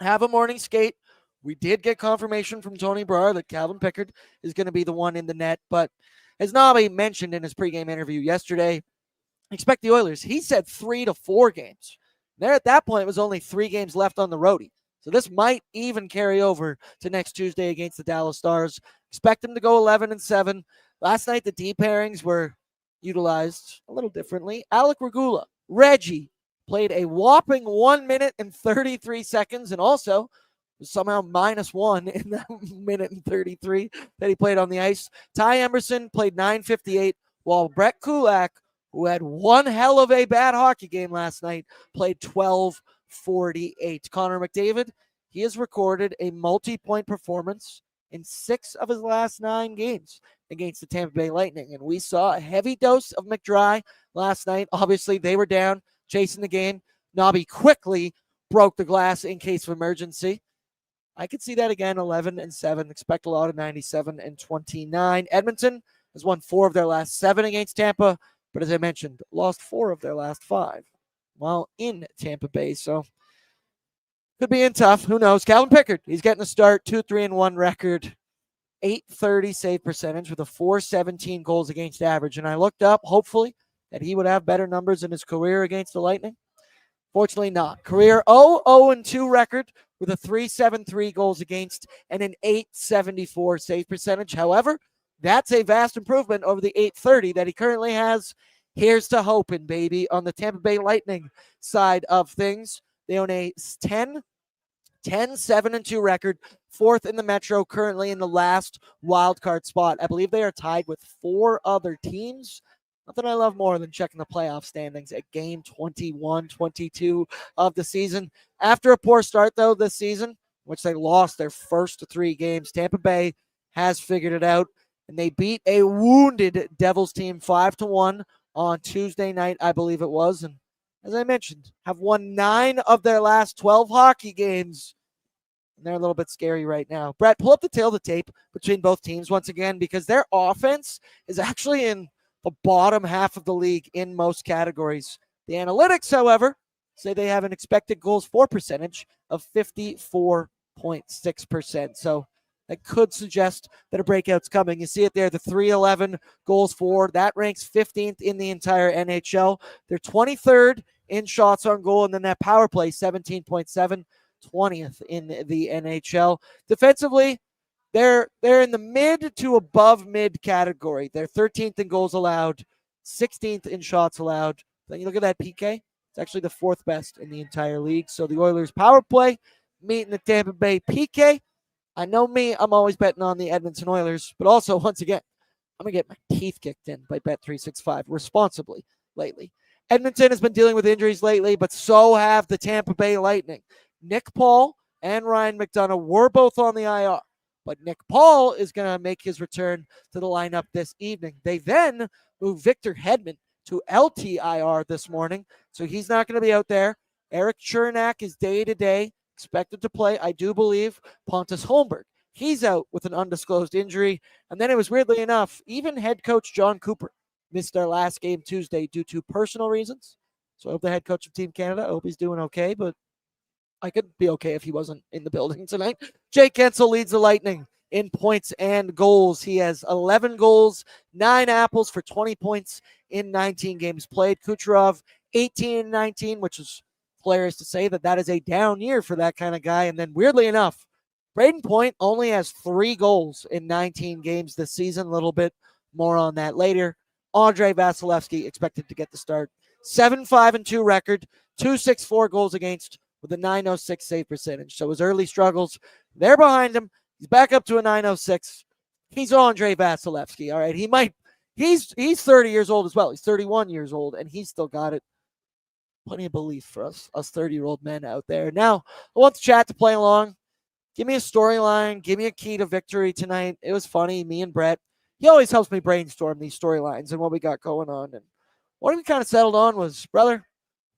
[SPEAKER 1] have a morning skate. We did get confirmation from Tony Brar that Calvin Pickard is going to be the one in the net. But as Nobby mentioned in his pregame interview yesterday, expect the Oilers. He said 3 to 4 games. There at that point, it was only 3 games left on the roadie. So this might even carry over to next Tuesday against the Dallas Stars. Expect them to go 11-7. Last night, the D pairings were utilized a little differently. Alec Regula, Reggie played a whopping 1 minute and 33 seconds, and also was somehow -1 in that minute and 33 that he played on the ice. Ty Emerson played 9:58, while Brett Kulak, who had one hell of a bad hockey game last night, played 12:48. Connor McDavid, he has recorded a multi-point performance in 6 of his last 9 games against the Tampa Bay Lightning. And we saw a heavy dose of McDry last night. Obviously, they were down, chasing the game. Nobby quickly broke the glass in case of emergency. I could see that again, 11-7. Expect a lot of 97 and 29. Edmonton has won 4 of their last 7 against Tampa, but as I mentioned, lost 4 of their last 5 while in Tampa Bay. So could be in tough. Who knows? Calvin Pickard, he's getting a start, 2-3-1 record, .830 save percentage with a .417 goals against average. And I looked up, hopefully, that he would have better numbers in his career against the Lightning. Fortunately not. Career 0-2 record with a .373 goals against and an .874 save percentage. However, that's a vast improvement over the .830 that he currently has. Here's to hoping, baby, on the Tampa Bay Lightning side of things. They own a 10-7-2 record, 4th in the Metro, currently in the last wild card spot. I believe they are tied with 4 other teams. Nothing I love more than checking the playoff standings at game 21, 22 of the season. After a poor start, though, this season, which they lost their first 3 games, Tampa Bay has figured it out, and they beat a wounded Devils team 5-1 on Tuesday night, I believe it was. And as I mentioned, have won 9 of their last 12 hockey games. And they're a little bit scary right now. Brett, pull up the tail of the tape between both teams once again, because their offense is actually in the bottom half of the league in most categories. The analytics, however, say they have an expected goals for percentage of 54.6%. So that could suggest that a breakout's coming. You see it there, the 311 goals for. That ranks 15th in the entire NHL. They're 23rd in shots on goal, and then that power play, 17.7, 20th in the NHL. Defensively, they're in the mid to above mid category. They're 13th in goals allowed, 16th in shots allowed. Then you look at that PK, it's actually the 4th best in the entire league. So the Oilers power play meeting the Tampa Bay PK. I know me, I'm always betting on the Edmonton Oilers, but also, once again, I'm going to get my teeth kicked in by Bet365 responsibly lately. Edmonton has been dealing with injuries lately, but so have the Tampa Bay Lightning. Nick Paul and Ryan McDonough were both on the IR, but Nick Paul is going to make his return to the lineup this evening. They then move Victor Hedman to LTIR this morning, so he's not going to be out there. Eric Chernak is day-to-day, expected to play, I do believe. Pontus Holmberg, he's out with an undisclosed injury. And then it was, weirdly enough, even head coach John Cooper missed their last game Tuesday due to personal reasons. So I hope the head coach of Team Canada, I hope he's doing okay, but I could be okay if he wasn't in the building tonight. Jake Guentzel leads the Lightning in points and goals. He has 11 goals, 9 apples for 20 points in 19 games played. Kucherov, 18-19, which is hilarious to say that is a down year for that kind of guy. And then weirdly enough, Braden Point only has 3 goals in 19 games this season. A little bit more on that later. Andre Vasilevsky expected to get the start. 7-5-2 record, 2.64 goals against with a 906 save percentage. So his early struggles, they're behind him. He's back up to a 906. He's Andre Vasilevsky. All right. He's 30 years old as well. He's 31 years old, and he's still got it. Plenty of belief for us 30-year-old men out there. Now, I want the chat to play along. Give me a storyline. Give me a key to victory tonight. It was funny. Me and Brett, he always helps me brainstorm these storylines and what we got going on. And what we kind of settled on was, brother,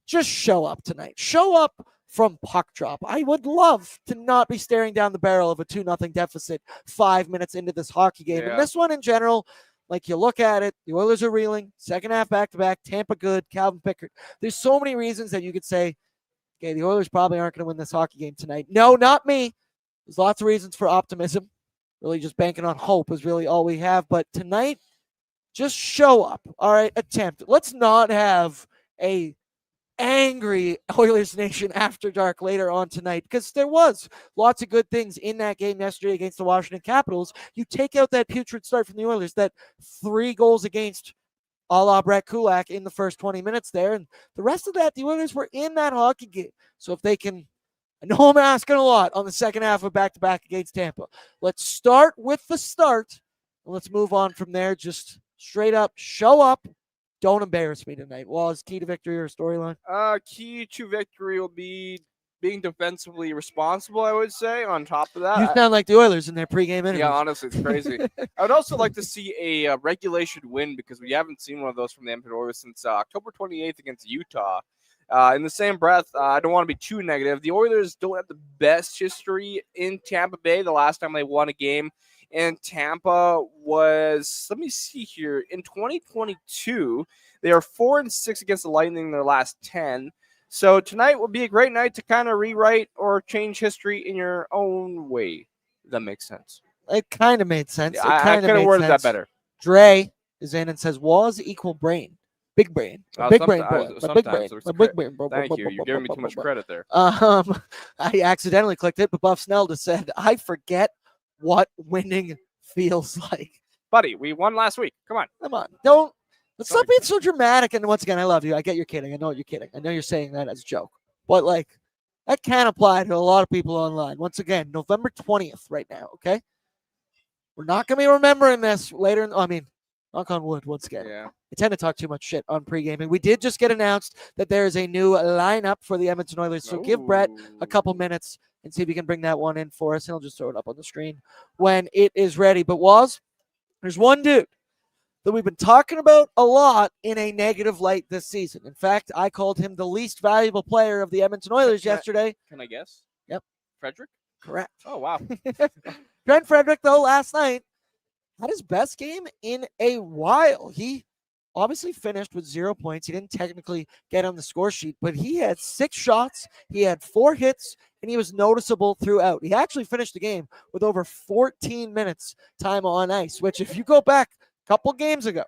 [SPEAKER 1] just show up tonight. Show up from puck drop. I would love to not be staring down the barrel of a 2-0 deficit 5 minutes into this hockey game.
[SPEAKER 2] Yeah.
[SPEAKER 1] And this one in general, like you look at it, the Oilers are reeling. Second half back-to-back. Tampa good. Calvin Pickard. There's so many reasons that you could say, okay, the Oilers probably aren't going to win this hockey game tonight. No, not me. There's lots of reasons for optimism. Really just banking on hope is really all we have. But tonight, just show up. All right, attempt. Let's not have a angry Oilers Nation After Dark later on tonight, because there was lots of good things in that game yesterday against the Washington Capitals. You take out that putrid start from the Oilers, that 3 goals against a la Brett Kulak in the first 20 minutes there, and the rest of that, the Oilers were in that hockey game. So if they can, I know I'm asking a lot on the second half of back-to-back against Tampa. Let's start with the start, and let's move on from there. Just straight up show up. Don't embarrass me tonight. Was key to victory or storyline?
[SPEAKER 2] Key to victory will be being defensively responsible, I would say, on top of that.
[SPEAKER 1] You sound like the Oilers in their pregame interviews.
[SPEAKER 2] Yeah, honestly, it's crazy. I would also like to see a regulation win, because we haven't seen one of those from the Edmonton Oilers since October 28th against Utah. In the same breath, I don't want to be too negative. The Oilers don't have the best history in Tampa Bay. The last time they won a game in Tampa was, let me see here, in 2022. They are 4-6 against the Lightning in their last 10. So tonight would be a great night to kind of rewrite or change history in your own way. If that makes sense.
[SPEAKER 1] It kind of made sense.
[SPEAKER 2] I could have worded that better.
[SPEAKER 1] Dre is in and says, "Was equal brain, big brain, big brain boy, my big brain, my big brain."
[SPEAKER 2] Thank you. You're giving me too much credit there.
[SPEAKER 1] I accidentally clicked it, but Buff Snell just said, "I forget what winning feels like."
[SPEAKER 2] Buddy, we won last week. Come on.
[SPEAKER 1] Don't. Let's stop being so dramatic. And once again, I love you. I get you're kidding. I know you're kidding. I know you're saying that as a joke. But, like, that can apply to a lot of people online. Once again, November 20th right now, okay? We're not going to be remembering this later. Knock on wood once again.
[SPEAKER 2] Yeah.
[SPEAKER 1] I tend to talk too much shit on pre-gaming. We did just get announced that there is a new lineup for the Edmonton Oilers. So give Brett a couple minutes and see if he can bring that one in for us. And he'll just throw it up on the screen when it is ready. But, there's one dude that we've been talking about a lot in a negative light this season. In fact, I called him the least valuable player of the Edmonton Oilers yesterday.
[SPEAKER 2] Can I guess?
[SPEAKER 1] Yep.
[SPEAKER 2] Frederick?
[SPEAKER 1] Correct.
[SPEAKER 2] Oh, wow.
[SPEAKER 1] Trent Frederick, though, last night had his best game in a while. He obviously finished with 0 points. He didn't technically get on the score sheet, but he had 6 shots, he had 4 hits, and he was noticeable throughout. He actually finished the game with over 14 minutes time on ice, which if you go back a couple games ago,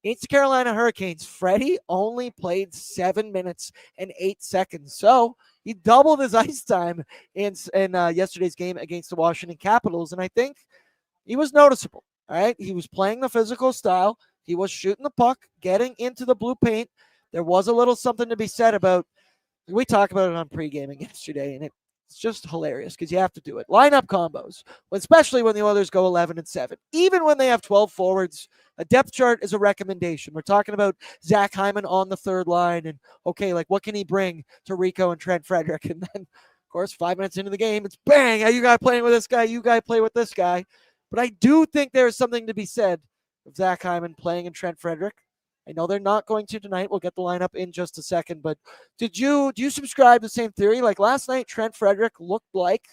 [SPEAKER 1] against the Carolina Hurricanes, Freddie only played 7 minutes and 8 seconds. So he doubled his ice time in yesterday's game against the Washington Capitals, and I think he was noticeable. All right, he was playing the physical style. He was shooting the puck, getting into the blue paint. There was a little something to be said about, we talked about it on pre-gaming yesterday, and it's just hilarious because you have to do it. Lineup combos, especially when the Oilers go 11-7. Even when they have 12 forwards, a depth chart is a recommendation. We're talking about Zach Hyman on the third line, and okay, like what can he bring to Rico and Trent Frederick? And then, of course, 5 minutes into the game, it's bang, you guy playing with this guy, you guy play with this guy. But I do think there is something to be said of Zach Hyman playing in Trent Frederick. I know they're not going to tonight. We'll get the lineup in just a second. But do you subscribe to the same theory? Like last night, Trent Frederick looked like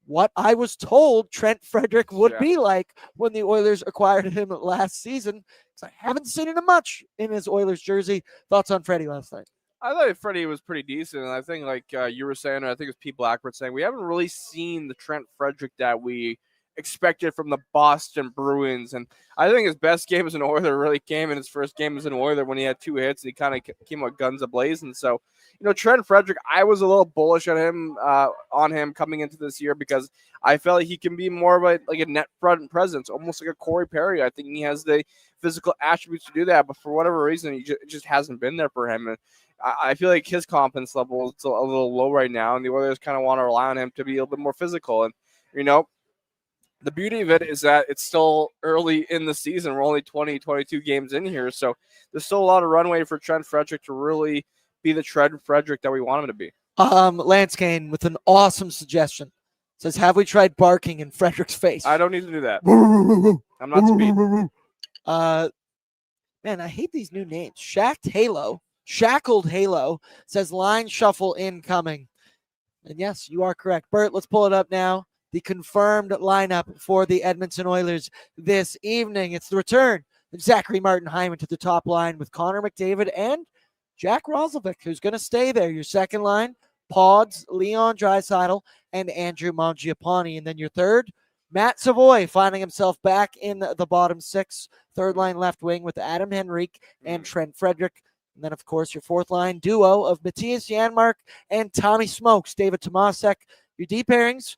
[SPEAKER 1] what I was told Trent Frederick would be like when the Oilers acquired him last season. I haven't seen him much in his Oilers jersey. Thoughts on Freddie last night?
[SPEAKER 2] I thought Freddie was pretty decent. And I think, like you were saying, I think it was Pete Blackford saying, we haven't really seen the Trent Frederick that we expected from the Boston Bruins. And I think his best game as an Oiler really came in his first game as an Oiler when he had 2 hits and he kind of came out guns a-blazing. So, Trent Frederick, I was a little bullish on him coming into this year because I felt like he can be more of a net front presence, almost like a Corey Perry. I think he has the physical attributes to do that, but for whatever reason, it just hasn't been there for him. And I feel like his confidence level is a little low right now, and the Oilers kind of want to rely on him to be a little bit more physical. And, the beauty of it is that it's still early in the season. We're only 22 games in here, so there's still a lot of runway for Trent Frederick to really be the Trent Frederick that we want him to be.
[SPEAKER 1] Lance Kane with an awesome suggestion. Says, have we tried barking in Frederick's face?
[SPEAKER 2] I don't need to do that. I'm not speed.
[SPEAKER 1] Man, I hate these new names. Shackled Halo says line shuffle incoming. And yes, you are correct. Bert, let's pull it up now. The confirmed lineup for the Edmonton Oilers this evening. It's the return of Zachary Martin-Hyman to the top line with Connor McDavid and Jack Roslovic, who's going to stay there. Your second line, Pods, Leon Draisaitl, and Andrew Mangiapane. And then your third, Matt Savoy, finding himself back in the bottom 6. Third line left wing with Adam Henrique and Trent Frederick. And then, of course, your fourth line duo of Matthias Janmark and Tommy Smokes, David Tomasek. Your D pairings,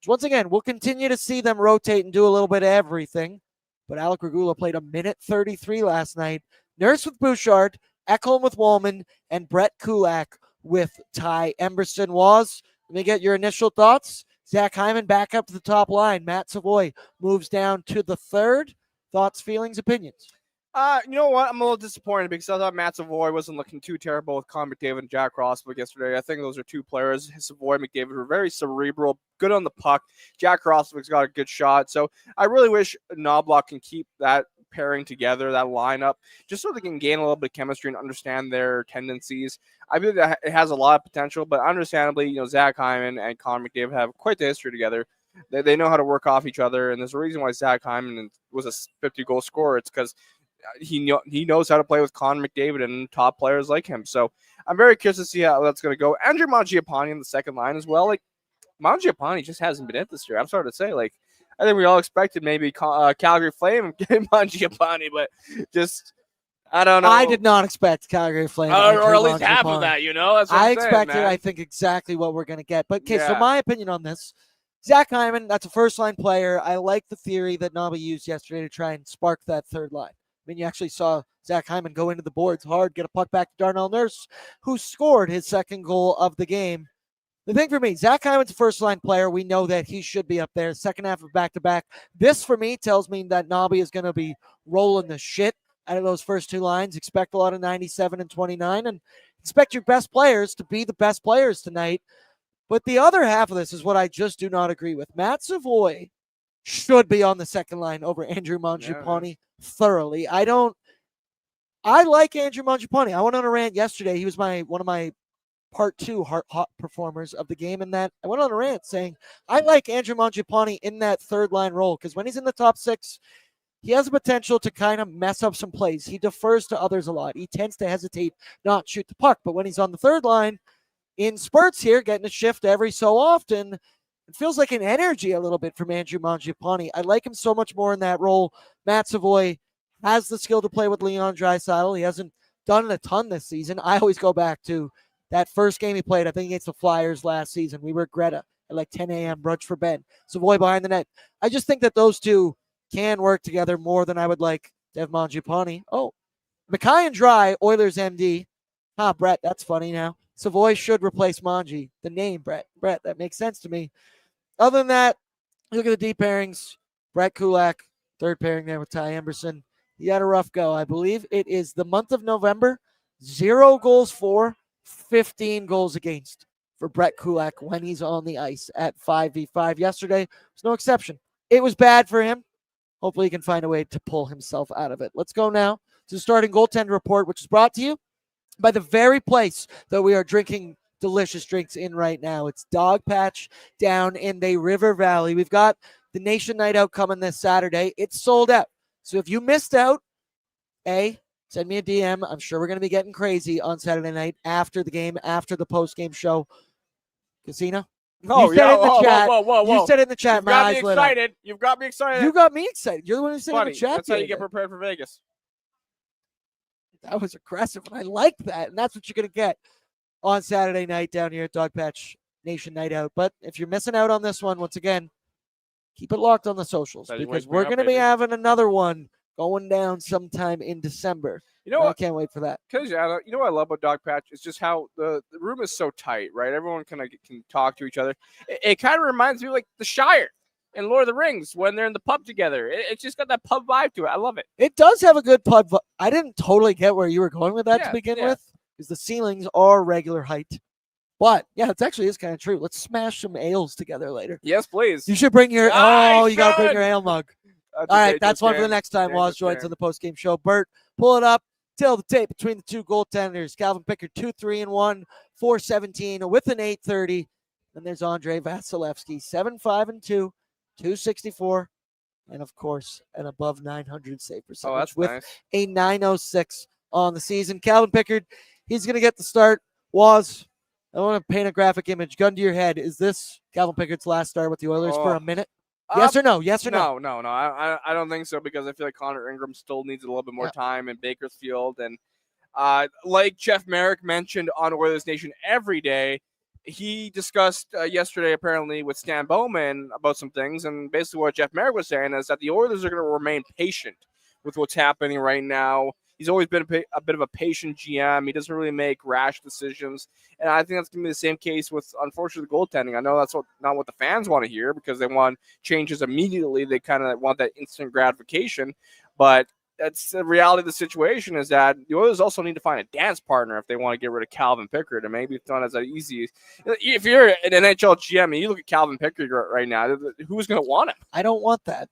[SPEAKER 1] once again, we'll continue to see them rotate and do a little bit of everything. But Alec Regula played a minute 33 last night. Nurse with Bouchard, Ekholm with Woolman, and Brett Kulak with Ty Emberson. Let me get your initial thoughts. Zach Hyman back up to the top line. Matt Savoy moves down to the third. Thoughts, feelings, opinions?
[SPEAKER 2] You know what? I'm a little disappointed because I thought Matt Savoy wasn't looking too terrible with Connor McDavid and Jack Roslovic yesterday. I think those are two players. Savoy and McDavid were very cerebral, good on the puck. Jack Roslovic's got a good shot. So I really wish Knobloch can keep that pairing together, that lineup, just so they can gain a little bit of chemistry and understand their tendencies. I believe that it has a lot of potential, but understandably, Zach Hyman and Connor McDavid have quite the history together. They know how to work off each other, and there's a reason why Zach Hyman was a 50-goal scorer. It's because he knows how to play with Connor McDavid and top players like him. So I'm very curious to see how that's going to go. Andrew Mangiapane in the second line as well. Mangiapane just hasn't been it this year. I'm sorry to say. I think we all expected maybe Calgary Flame getting Mangiapane, but just I don't know.
[SPEAKER 1] I did not expect Calgary Flame.
[SPEAKER 2] Or at least half of that, That's what
[SPEAKER 1] I
[SPEAKER 2] I'm saying,
[SPEAKER 1] expected,
[SPEAKER 2] man.
[SPEAKER 1] I think, exactly what we're going to get. But, okay,
[SPEAKER 2] Yeah.
[SPEAKER 1] so my opinion on this, Zach Hyman, that's a first-line player. I like the theory that Nobby used yesterday to try and spark that third line. You actually saw Zach Hyman go into the boards hard, get a puck back to Darnell Nurse, who scored his second goal of the game. The thing for me, Zach Hyman's a first-line player. We know that he should be up there. Second half of back-to-back. This, for me, tells me that Nobby is going to be rolling the shit out of those first two lines. Expect a lot of 97 and 29, and expect your best players to be the best players tonight. But the other half of this is what I just do not agree with. Matt Savoy should be on the second line over Andrew Mangiapane thoroughly. I like Andrew Mangiapane. I went on a rant yesterday. He was one of my part 2 hot performers of the game, in that I went on a rant saying I like Andrew Mangiapane in that third line role because when he's in the top 6, he has the potential to kind of mess up some plays. He defers to others a lot. He tends to hesitate, not shoot the puck. But when he's on the third line, in spurts here, getting a shift every so often, it feels like an energy a little bit from Andrew Mangiapane. I like him so much more in that role. Matt Savoy has the skill to play with Leon Draisaitl. He hasn't done it a ton this season. I always go back to that first game he played, I think against the Flyers last season. We were at Greta at 10 a.m., brunch for Ben. Savoy behind the net. I just think that those two can work together more than I would like Dev Mangiapane. Oh, Mackay and Dry, Oilers MD. Brett, that's funny now. Savoy should replace Mangi. The name, Brett, that makes sense to me. Other than that, look at the deep pairings. Brett Kulak, third pairing there with Ty Emberson. He had a rough go. I believe it is the month of November. 0 goals for, 15 goals against for Brett Kulak when he's on the ice at 5v5. Yesterday was no exception. It was bad for him. Hopefully he can find a way to pull himself out of it. Let's go now to the starting goaltender report, which is brought to you by the very place that we are drinking delicious drinks in right now. It's Dogpatch down in the River Valley. We've got the Nation Night Out coming this Saturday. It's sold out. So if you missed out, send me a DM. I'm sure we're going to be getting crazy on Saturday night after the game, after the post-game show. Casino,
[SPEAKER 2] No,
[SPEAKER 1] You said
[SPEAKER 2] yeah.
[SPEAKER 1] in the
[SPEAKER 2] Whoa,
[SPEAKER 1] chat.
[SPEAKER 2] whoa, whoa, whoa.
[SPEAKER 1] You said in the chat.
[SPEAKER 2] You've
[SPEAKER 1] My
[SPEAKER 2] got me
[SPEAKER 1] eyes lit up.
[SPEAKER 2] excited. You've got me excited.
[SPEAKER 1] You got me excited. You're the one who said
[SPEAKER 2] Funny.
[SPEAKER 1] in the chat.
[SPEAKER 2] That's how you
[SPEAKER 1] the
[SPEAKER 2] get
[SPEAKER 1] other day.
[SPEAKER 2] prepared for Vegas.
[SPEAKER 1] That was aggressive, and I like that. And that's what you're going to get on Saturday night down here at Dogpatch Nation Night Out. But if you're missing out on this one, once again, keep it locked on the socials
[SPEAKER 2] That you
[SPEAKER 1] because
[SPEAKER 2] wake me
[SPEAKER 1] we're
[SPEAKER 2] up,
[SPEAKER 1] going to be
[SPEAKER 2] baby.
[SPEAKER 1] having another one going down sometime in December.
[SPEAKER 2] You know
[SPEAKER 1] I
[SPEAKER 2] what?
[SPEAKER 1] can't wait for that.
[SPEAKER 2] Because you know what I love about Dogpatch is just how the room is so tight, right? Everyone kind of can talk to each other. It kind of reminds me of like the Shire and Lord of the Rings when they're in the pub together. It's just got that pub vibe to it. I love it.
[SPEAKER 1] It does have a good pub. I didn't totally get where you were going with that to begin with because the ceilings are regular height. But yeah, it actually is kind of true. Let's smash some ales together later.
[SPEAKER 2] Yes, please.
[SPEAKER 1] You should bring your you got to bring your ale mug. All right, that's one for the next time. Waz joins on the post-game show. Bert, pull it up. Tell the tape between the two goaltenders. Calvin Pickard, 2-3-1, 417 with an 830. Then there's Andre Vasilevsky, 7-5-2, 264, and of course, an above 900 save percentage
[SPEAKER 2] that's
[SPEAKER 1] with
[SPEAKER 2] nice.
[SPEAKER 1] a 906 on the season. Calvin Pickard, he's going to get the start. Waz, I want to paint a graphic image. Gun to your head. Is this Calvin Pickard's last start with the Oilers for a minute? Yes or no? Yes or no?
[SPEAKER 2] No. I don't think so because I feel like Connor Ingram still needs a little bit more time in Bakersfield. And like Jeff Merrick mentioned on Oilers Nation every day, he discussed yesterday apparently with Stan Bowman about some things. And basically what Jeff Merrick was saying is that the Oilers are going to remain patient with what's happening right now. He's always been a bit of a patient GM. He doesn't really make rash decisions. And I think that's going to be the same case with, unfortunately, the goaltending. I know that's not what the fans want to hear because they want changes immediately. They kind of want that instant gratification. But that's the reality of the situation is that the Oilers also need to find a dance partner if they want to get rid of Calvin Pickard. And maybe it's not as easy. If you're an NHL GM and you look at Calvin Pickard right now, who's going to want him?
[SPEAKER 1] I don't want that.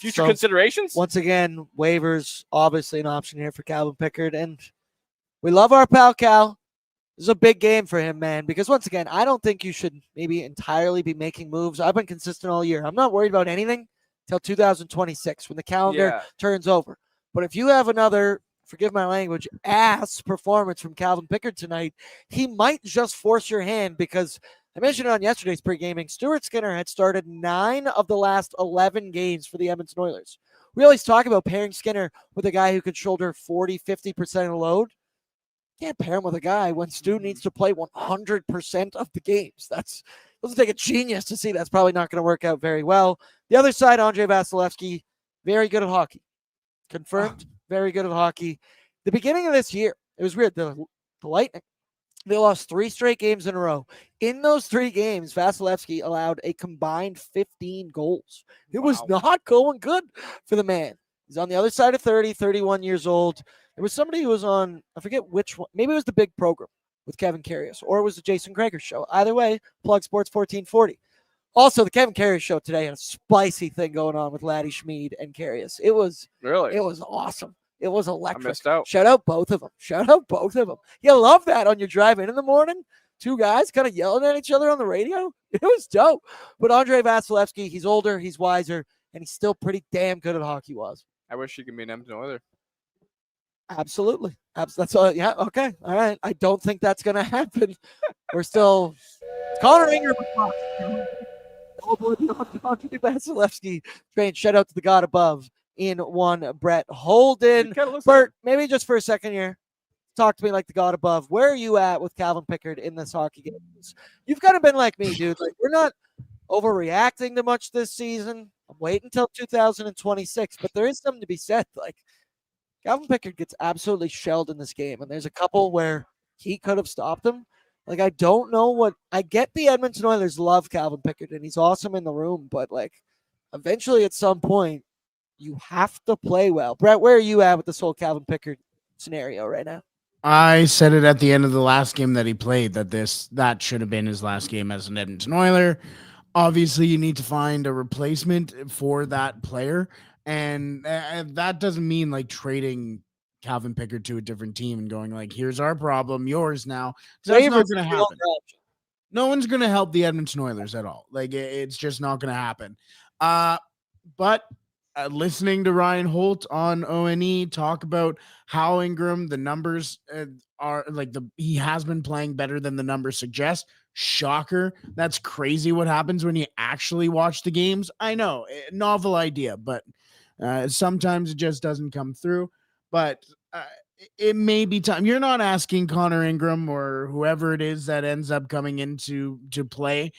[SPEAKER 2] Future considerations?
[SPEAKER 1] Once again, waivers, obviously an option here for Calvin Pickard. And we love our pal Cal. This is a big game for him, man, because once again, I don't think you should maybe entirely be making moves. I've been consistent all year. I'm not worried about anything till 2026 when the calendar turns over. But if you have another, forgive my language, ass performance from Calvin Pickard tonight, he might just force your hand because I mentioned it on yesterday's pregaming. Stuart Skinner had started 9 of the last 11 games for the Edmonton Oilers. We always talk about pairing Skinner with a guy who could shoulder 40, 50% of the load. Can't pair him with a guy when Stu needs to play 100% of the games. That's doesn't take a genius to see that's probably not going to work out very well. The other side, Andre Vasilevsky, very good at hockey. Confirmed, very good at hockey. The beginning of this year, it was weird. The Lightning, they lost 3 straight games in a row. In those 3 games, Vasilevsky allowed a combined 15 goals. It was not going good for the man. He's on the other side of 30, 31 years old. There was somebody who was on, I forget which one, maybe it was the big program with Kevin Karius, or it was the Jason Greger show. Either way, plug Sports 1440. Also, the Kevin Karius show today had a spicy thing going on with Laddie Schmid and Karius. It was awesome. It was electric.
[SPEAKER 2] I missed out.
[SPEAKER 1] Shout out both of them. You love that on your drive in the morning. 2 guys kind of yelling at each other on the radio. It was dope. But Andre Vasilevsky, he's older, he's wiser, and he's still pretty damn good at hockey. Was.
[SPEAKER 2] I wish he could be an Edmonton Oiler.
[SPEAKER 1] Absolutely. That's all. Yeah. Okay. All right. I don't think that's going to happen. We're still Connor Ingram. Vasilevsky train. Shout out to the God above in one. Brett Holden. Bert, maybe just for a second here, talk to me like the God above. Where are you at with Calvin Pickard in this hockey game? You've kind of been like me, dude. Like, we're not overreacting to much this season. I'm waiting until 2026, but there is something to be said. Like, Calvin Pickard gets absolutely shelled in this game, and there's a couple where he could have stopped him. Like, I don't know what – I get the Edmonton Oilers love Calvin Pickard, and he's awesome in the room, but, like, eventually at some point, you have to play well. Brett, where are you at with this whole Calvin Pickard scenario right now?
[SPEAKER 3] I said it at the end of the last game that he played, that should have been his last game as an Edmonton Oiler. Obviously, you need to find a replacement for that player. And that doesn't mean like trading Calvin Pickard to a different team and going like, here's our problem, yours now. That's not going to happen. No one's going to help the Edmonton Oilers at all. Like, it's just not going to happen. But listening to Ryan Holt on ONE talk about how Ingram, the numbers are like he has been playing better than the numbers suggest. Shocker. That's crazy what happens when you actually watch the games. I know, novel idea, but sometimes it just doesn't come through. But it may be time. You're not asking Connor Ingram or whoever it is that ends up coming into to play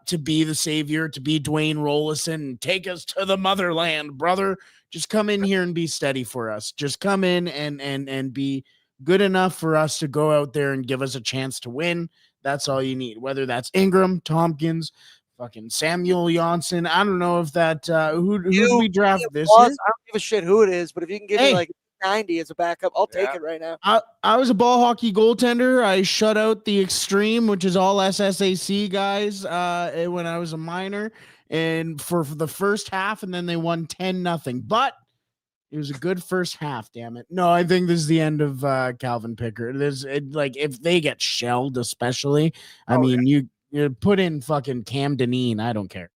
[SPEAKER 3] to be the savior, to be Dwayne Rollison and take us to the motherland, brother. Just come in here and be steady for us. Just come in and be good enough for us to go out there and give us a chance to win. That's all you need. Whether that's Ingram, Tompkins, fucking Samuel Janssen. I don't know if that who did we draft this year?
[SPEAKER 1] I don't give a shit who it is, but if you can give me like 90 as a backup, I'll take it right now.
[SPEAKER 3] I was a ball hockey goaltender. I shut out the Extreme, which is all SSAC guys, when I was a minor, and for the first half, and then they won 10-0. But it was a good first half. Damn it! No, I think this is the end of Calvin Pickard. Like if they get shelled, especially. I mean, you put in fucking Cam Dineen. I don't care.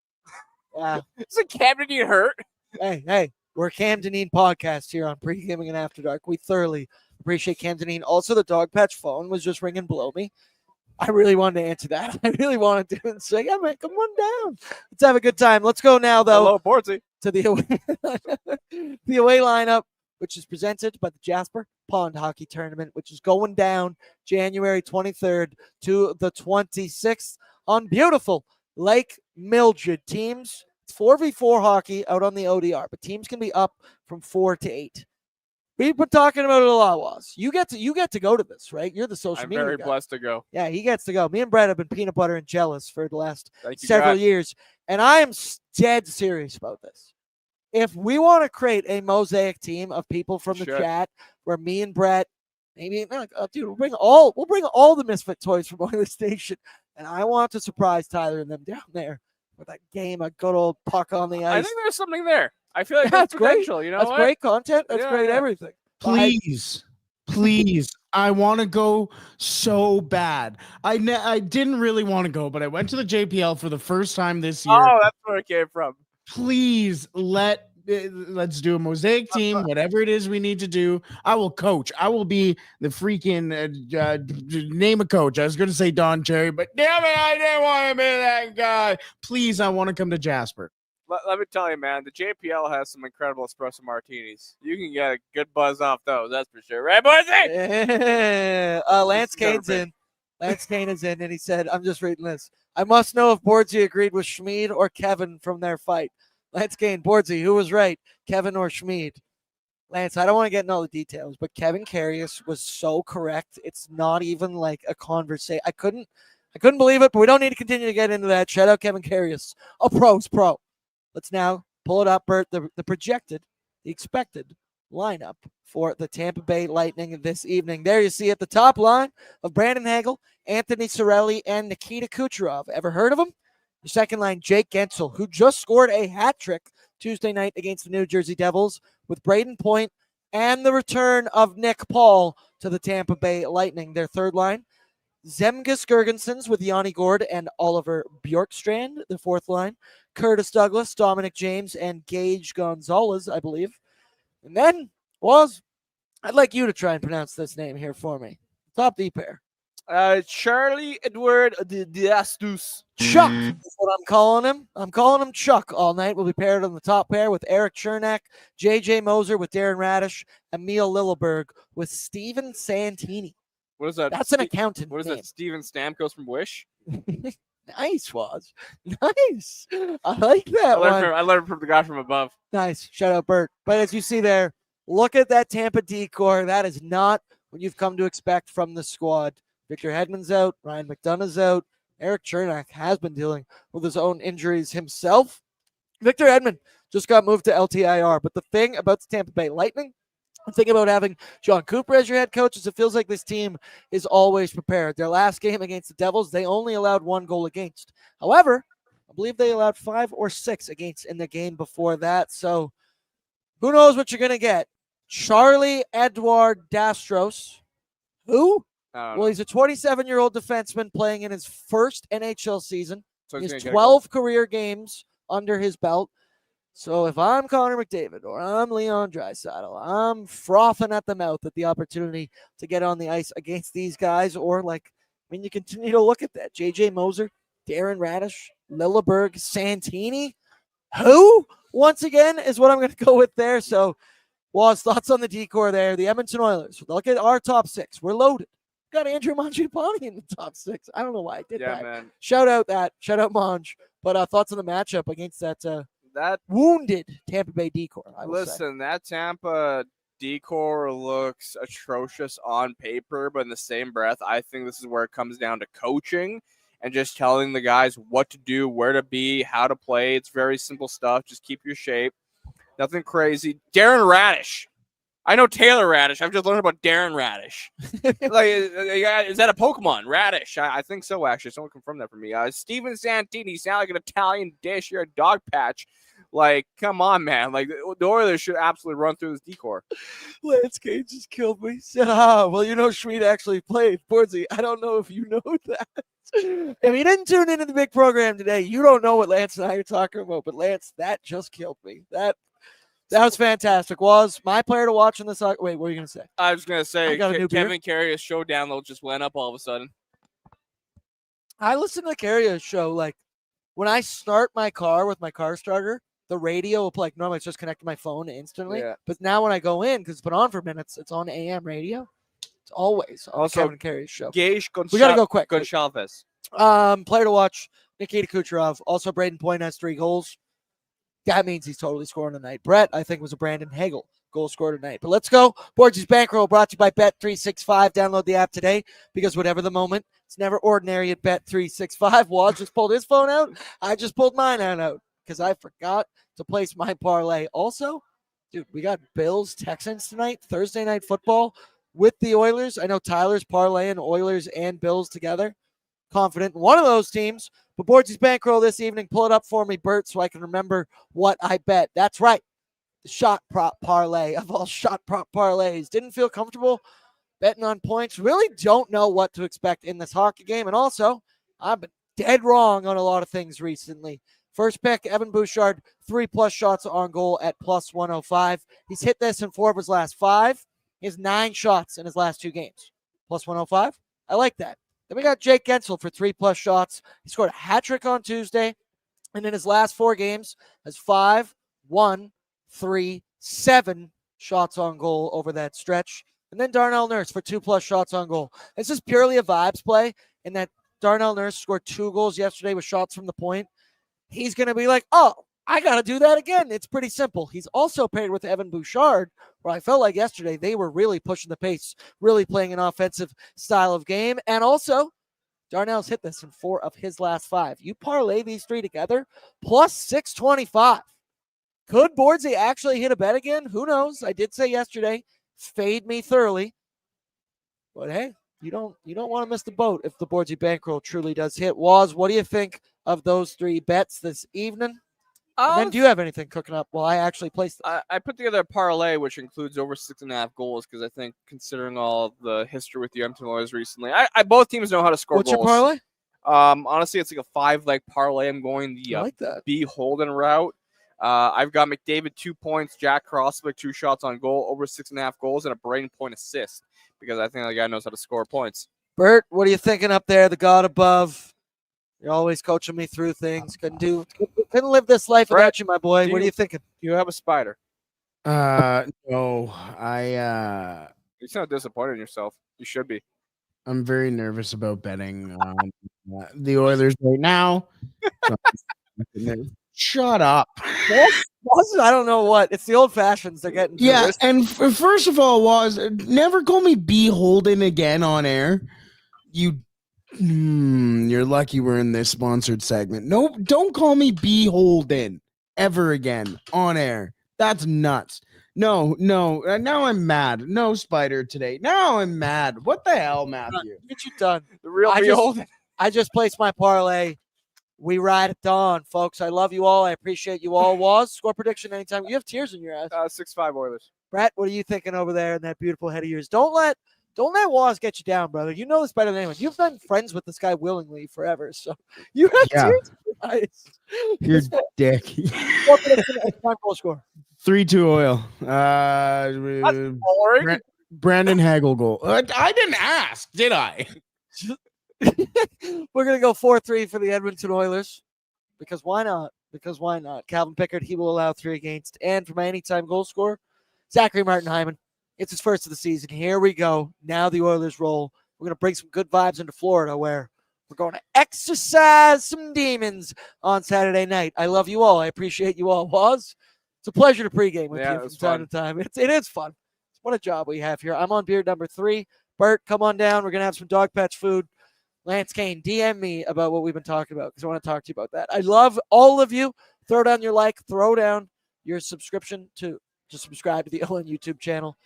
[SPEAKER 1] Yeah,
[SPEAKER 2] is it Cam Dineen hurt?
[SPEAKER 1] Hey. We're a Cam Dineen podcast here on Pregaming and After Dark. We thoroughly appreciate Cam Dineen. Also, the Dogpatch phone was just ringing below me. I really wanted to answer that. I really wanted to and say, yeah, man, come on down. Let's have a good time. Let's go now, though.
[SPEAKER 2] Hello, Bordzy.
[SPEAKER 1] To the away lineup, which is presented by the Jasper Pond Hockey Tournament, which is going down January 23rd to the 26th on beautiful Lake Mildred. Teams, it's 4v4 hockey out on the ODR, but teams can be up from 4 to 8. We've been talking about it a lot, Waz. You get to go to this, right? You're the social media
[SPEAKER 2] I'm very
[SPEAKER 1] guy.
[SPEAKER 2] blessed to go.
[SPEAKER 1] Yeah, he gets to go. Me and Brett have been peanut butter and jealous for the last
[SPEAKER 2] Thank you,
[SPEAKER 1] several
[SPEAKER 2] God.
[SPEAKER 1] years, and I am dead serious about this. If we want to create a mosaic team of people from the chat, where me and Brett, maybe, dude, we'll bring all the Misfit toys from Oilersnation, and I want to surprise Tyler and them down there with a game, a good old puck on the ice.
[SPEAKER 2] I think there's something there. I feel like
[SPEAKER 1] that's
[SPEAKER 2] great.
[SPEAKER 1] You know,
[SPEAKER 2] that's
[SPEAKER 1] what? Great content. That's great everything.
[SPEAKER 3] Please. I want to go so bad. I didn't really want to go, but I went to the JPL for the first time this year.
[SPEAKER 2] Oh, that's where it came from.
[SPEAKER 3] Please let's do a mosaic team, whatever it is we need to do. I will coach. I will be the freaking name a coach. I was going to say Don Cherry, but damn it, I didn't want to be that guy. Please, I want to come to Jasper.
[SPEAKER 2] Let me tell you, man, the JPL has some incredible espresso martinis. You can get a good buzz off those, that's for sure. Right, boys?
[SPEAKER 1] Yeah. Lance Kane's in. Lance Kane is in, and he said, I'm just reading this. I must know if Bordzy agreed with Schmid or Kevin from their fight. Lance Kane, Bordzy, who was right, Kevin or Schmid? Lance, I don't want to get into all the details, but Kevin Carius was so correct. It's not even like a conversation. I couldn't believe it, but we don't need to continue to get into that. Shout out Kevin Carius. A pro's pro. Let's now pull it up, Bert, the expected lineup for the Tampa Bay Lightning this evening. There you see at the top line of Brandon Hagel, Anthony Cirelli, and Nikita Kucherov. Ever heard of him? The second line, Jake Gensel, who just scored a hat trick Tuesday night against the New Jersey Devils with Braden Point and the return of Nick Paul to the Tampa Bay Lightning. Their third line, Zemgus Girgensons with Yanni Gord and Oliver Bjorkstrand. The fourth line, Curtis Douglas, Dominic James, and Gage Gonzalez, I believe. And then, I'd like you to try and pronounce this name here for me. Top D pair.
[SPEAKER 2] Charlie Edward D'Astus.
[SPEAKER 1] Chuck is what I'm calling him. I'm calling him Chuck all night. We'll be paired on the top pair with Eric Chernak, JJ Moser with Darren Radish, Emil Lilleberg with Steven Santini.
[SPEAKER 2] What is that?
[SPEAKER 1] That's an accountant.
[SPEAKER 2] What is
[SPEAKER 1] name.
[SPEAKER 2] that? Steven Stamkos from Wish?
[SPEAKER 1] Nice, Waz. Nice. I like that one.
[SPEAKER 2] I learned from the guy from above.
[SPEAKER 1] Nice. Shout out, Bert. But as you see there, look at that Tampa decor. That is not what you've come to expect from the squad. Victor Hedman's out. Ryan McDonough's out. Eric Chernak has been dealing with his own injuries himself. Victor Hedman just got moved to LTIR. But the thing about the Tampa Bay Lightning, the thing about having John Cooper as your head coach is it feels like this team is always prepared. Their last game against the Devils, they only allowed 1 goal against. However, I believe they allowed 5 or 6 against in the game before that. So who knows what you're going to get? Charlie Edward Dastros. Who? Well, he's a 27-year-old defenseman playing in his first NHL season.
[SPEAKER 2] So
[SPEAKER 1] he has 12 career games under his belt. So if I'm Connor McDavid or I'm Leon Draisaitl, I'm frothing at the mouth at the opportunity to get on the ice against these guys, or like mean, you continue to look at that. J.J. Moser, Darren Radish, Lilleberg, Santini. Who, once again, is what I'm going to go with there. So, Waz, thoughts on the decor there. The Edmonton Oilers. Look at our top 6. We're loaded. Got Andrew Mangiapane in the top 6. I don't know why I did that.
[SPEAKER 2] Man.
[SPEAKER 1] Shout out Monge. But thoughts on the matchup against that wounded Tampa Bay decor?
[SPEAKER 2] Listen, that Tampa decor looks atrocious on paper, but in the same breath, I think this is where it comes down to coaching and just telling the guys what to do, where to be, how to play. It's very simple stuff. Just keep your shape. Nothing crazy. Darren Radish. I know Taylor Radish. I've just learned about Darren Radish. Is that a Pokemon? Radish. I think so, actually. Someone confirmed that for me. Steven Santini. Sound like an Italian dish. You're a Dogpatch. Like, come on, man. Like, the Oilers should absolutely run through this decor.
[SPEAKER 1] Lance Cage just killed me. Said, well, Schmid actually played. Bordzy, I don't know if you know that. If you didn't tune into the big program today, you don't know what Lance and I are talking about. But, Lance, that just killed me. That was fantastic. Was my player to watch in this? Wait, what were you going to say?
[SPEAKER 2] I was going to say Kevin Carrier's show download just went up all of a sudden.
[SPEAKER 1] I listen to the Carrier show. Like, when I start my car with my car starter, the radio will play. Like, normally it's just connected to my phone instantly. Yeah. But now when I go in, because it's been on for minutes, it's on AM radio. It's always on also Kevin Carrier's show.
[SPEAKER 2] We
[SPEAKER 1] got to go quick.
[SPEAKER 2] Goncalves.
[SPEAKER 1] Player to watch, Nikita Kucherov. Also, Braden Point has 3 goals. That means he's totally scoring tonight. Brett, I think, was a Brandon Hagel goal scorer tonight. But let's go. Bordzy's Bankroll brought to you by Bet365. Download the app today because whatever the moment, it's never ordinary at Bet365. Waz just pulled his phone out. I just pulled mine out because I forgot to place my parlay. Also, dude, we got Bills, Texans tonight, Thursday night football with the Oilers. I know Tyler's parlaying Oilers and Bills together. Confident in one of those teams. But Bordzy's Bankroll this evening. Pull it up for me, Bert, so I can remember what I bet. That's right. The shot prop parlay of all shot prop parlays. Didn't feel comfortable betting on points. Really don't know what to expect in this hockey game. And also, I've been dead wrong on a lot of things recently. First pick, Evan Bouchard, 3+ shots on goal at plus 105. He's hit this in 4 of his last 5. He has 9 shots in his last 2 games. Plus 105. I like that. Then we got Jake Gensel for 3+ shots. He scored a hat trick on Tuesday. And in his last 4 games, has 5, 1, 3, 7 shots on goal over that stretch. And then Darnell Nurse for 2+ shots on goal. This is purely a vibes play. In that Darnell Nurse scored 2 goals yesterday with shots from the point. He's going to be like, oh, I got to do that again. It's pretty simple. He's also paired with Evan Bouchard, where I felt like yesterday they were really pushing the pace, really playing an offensive style of game. And also, Darnell's hit this in 4 of his last 5. You parlay these 3 together, plus 625. Could Bordzy actually hit a bet again? Who knows? I did say yesterday, fade me thoroughly. But hey, you don't want to miss the boat if the Bordzy Bankroll truly does hit. Waz, what do you think of those 3 bets this evening? And then do you have anything cooking up? Well, I actually placed them.
[SPEAKER 2] I put together a parlay, which includes over 6.5 goals, because I think considering all the history with the Edmonton Oilers recently, both teams know how to score goals.
[SPEAKER 1] What's your parlay?
[SPEAKER 2] Honestly, it's like a 5-leg parlay. I'm going the
[SPEAKER 1] I like that.
[SPEAKER 2] B. Holden route. I've got McDavid 2 points, Jack Crosswick 2 shots on goal, over 6.5 goals, and a Braden Point assist, because I think the guy knows how to score points.
[SPEAKER 1] Bert, what are you thinking up there? The God above. You're always coaching me through things. Couldn't live this life without you, my boy. What are you thinking?
[SPEAKER 2] Do you have a spider?
[SPEAKER 3] No.
[SPEAKER 2] You sound disappointed in yourself. You should be.
[SPEAKER 3] I'm very nervous about betting on the Oilers right now. Shut up.
[SPEAKER 1] I don't know what. It's the old fashions. They're getting.
[SPEAKER 3] Yeah, and first of all, never call me B. Holden again on air. You're lucky we're in this sponsored segment. No, don't call me B. Holden ever again on air. That's nuts. No. Now I'm mad. No spider today. Now I'm mad. What the hell, Matthew?
[SPEAKER 1] Get you done.
[SPEAKER 2] The real B. Holden.
[SPEAKER 1] I just placed my parlay. We ride at dawn, folks. I love you all. I appreciate you all. Waz, score prediction anytime. You have tears in your eyes.
[SPEAKER 2] 6-5 Oilers.
[SPEAKER 1] Brett, what are you thinking over there in that beautiful head of yours? Don't let Waz get you down, brother. You know this better than anyone. You've been friends with this guy willingly forever, so you have tears in your eyes.
[SPEAKER 3] You're dick.
[SPEAKER 1] Goal score.
[SPEAKER 3] 3-2 Oil.
[SPEAKER 2] That's boring.
[SPEAKER 3] Brandon Hagel goal. I didn't ask, did I?
[SPEAKER 1] We're going to go 4-3 for the Edmonton Oilers because why not? Because why not? Calvin Pickard, he will allow 3 against. And for my anytime goal scorer, Zachary Martin-Hyman. It's his first of the season. Here we go. Now the Oilers roll. We're going to bring some good vibes into Florida where we're going to exercise some demons on Saturday night. I love you all. I appreciate you all. It's a pleasure to pregame with you from time to time. It is fun. What a job we have here. I'm on beer number 3. Bert, come on down. We're going to have some Dogpatch food. Lance Kane, DM me about what we've been talking about because I want to talk to you about that. I love all of you. Throw down your like. Throw down your subscription to subscribe to the ON YouTube channel.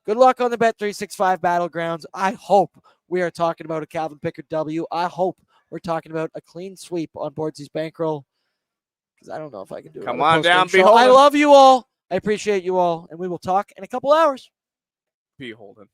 [SPEAKER 1] Good luck on the Bet365 Battlegrounds. I hope we are talking about a Calvin Pickard W. I hope we're talking about a clean sweep on Bordzy's bankroll because I don't know if I can do it.
[SPEAKER 2] Come on down,
[SPEAKER 1] show. I love you all. I appreciate you all, and we will talk in a couple hours.
[SPEAKER 2] Beholden.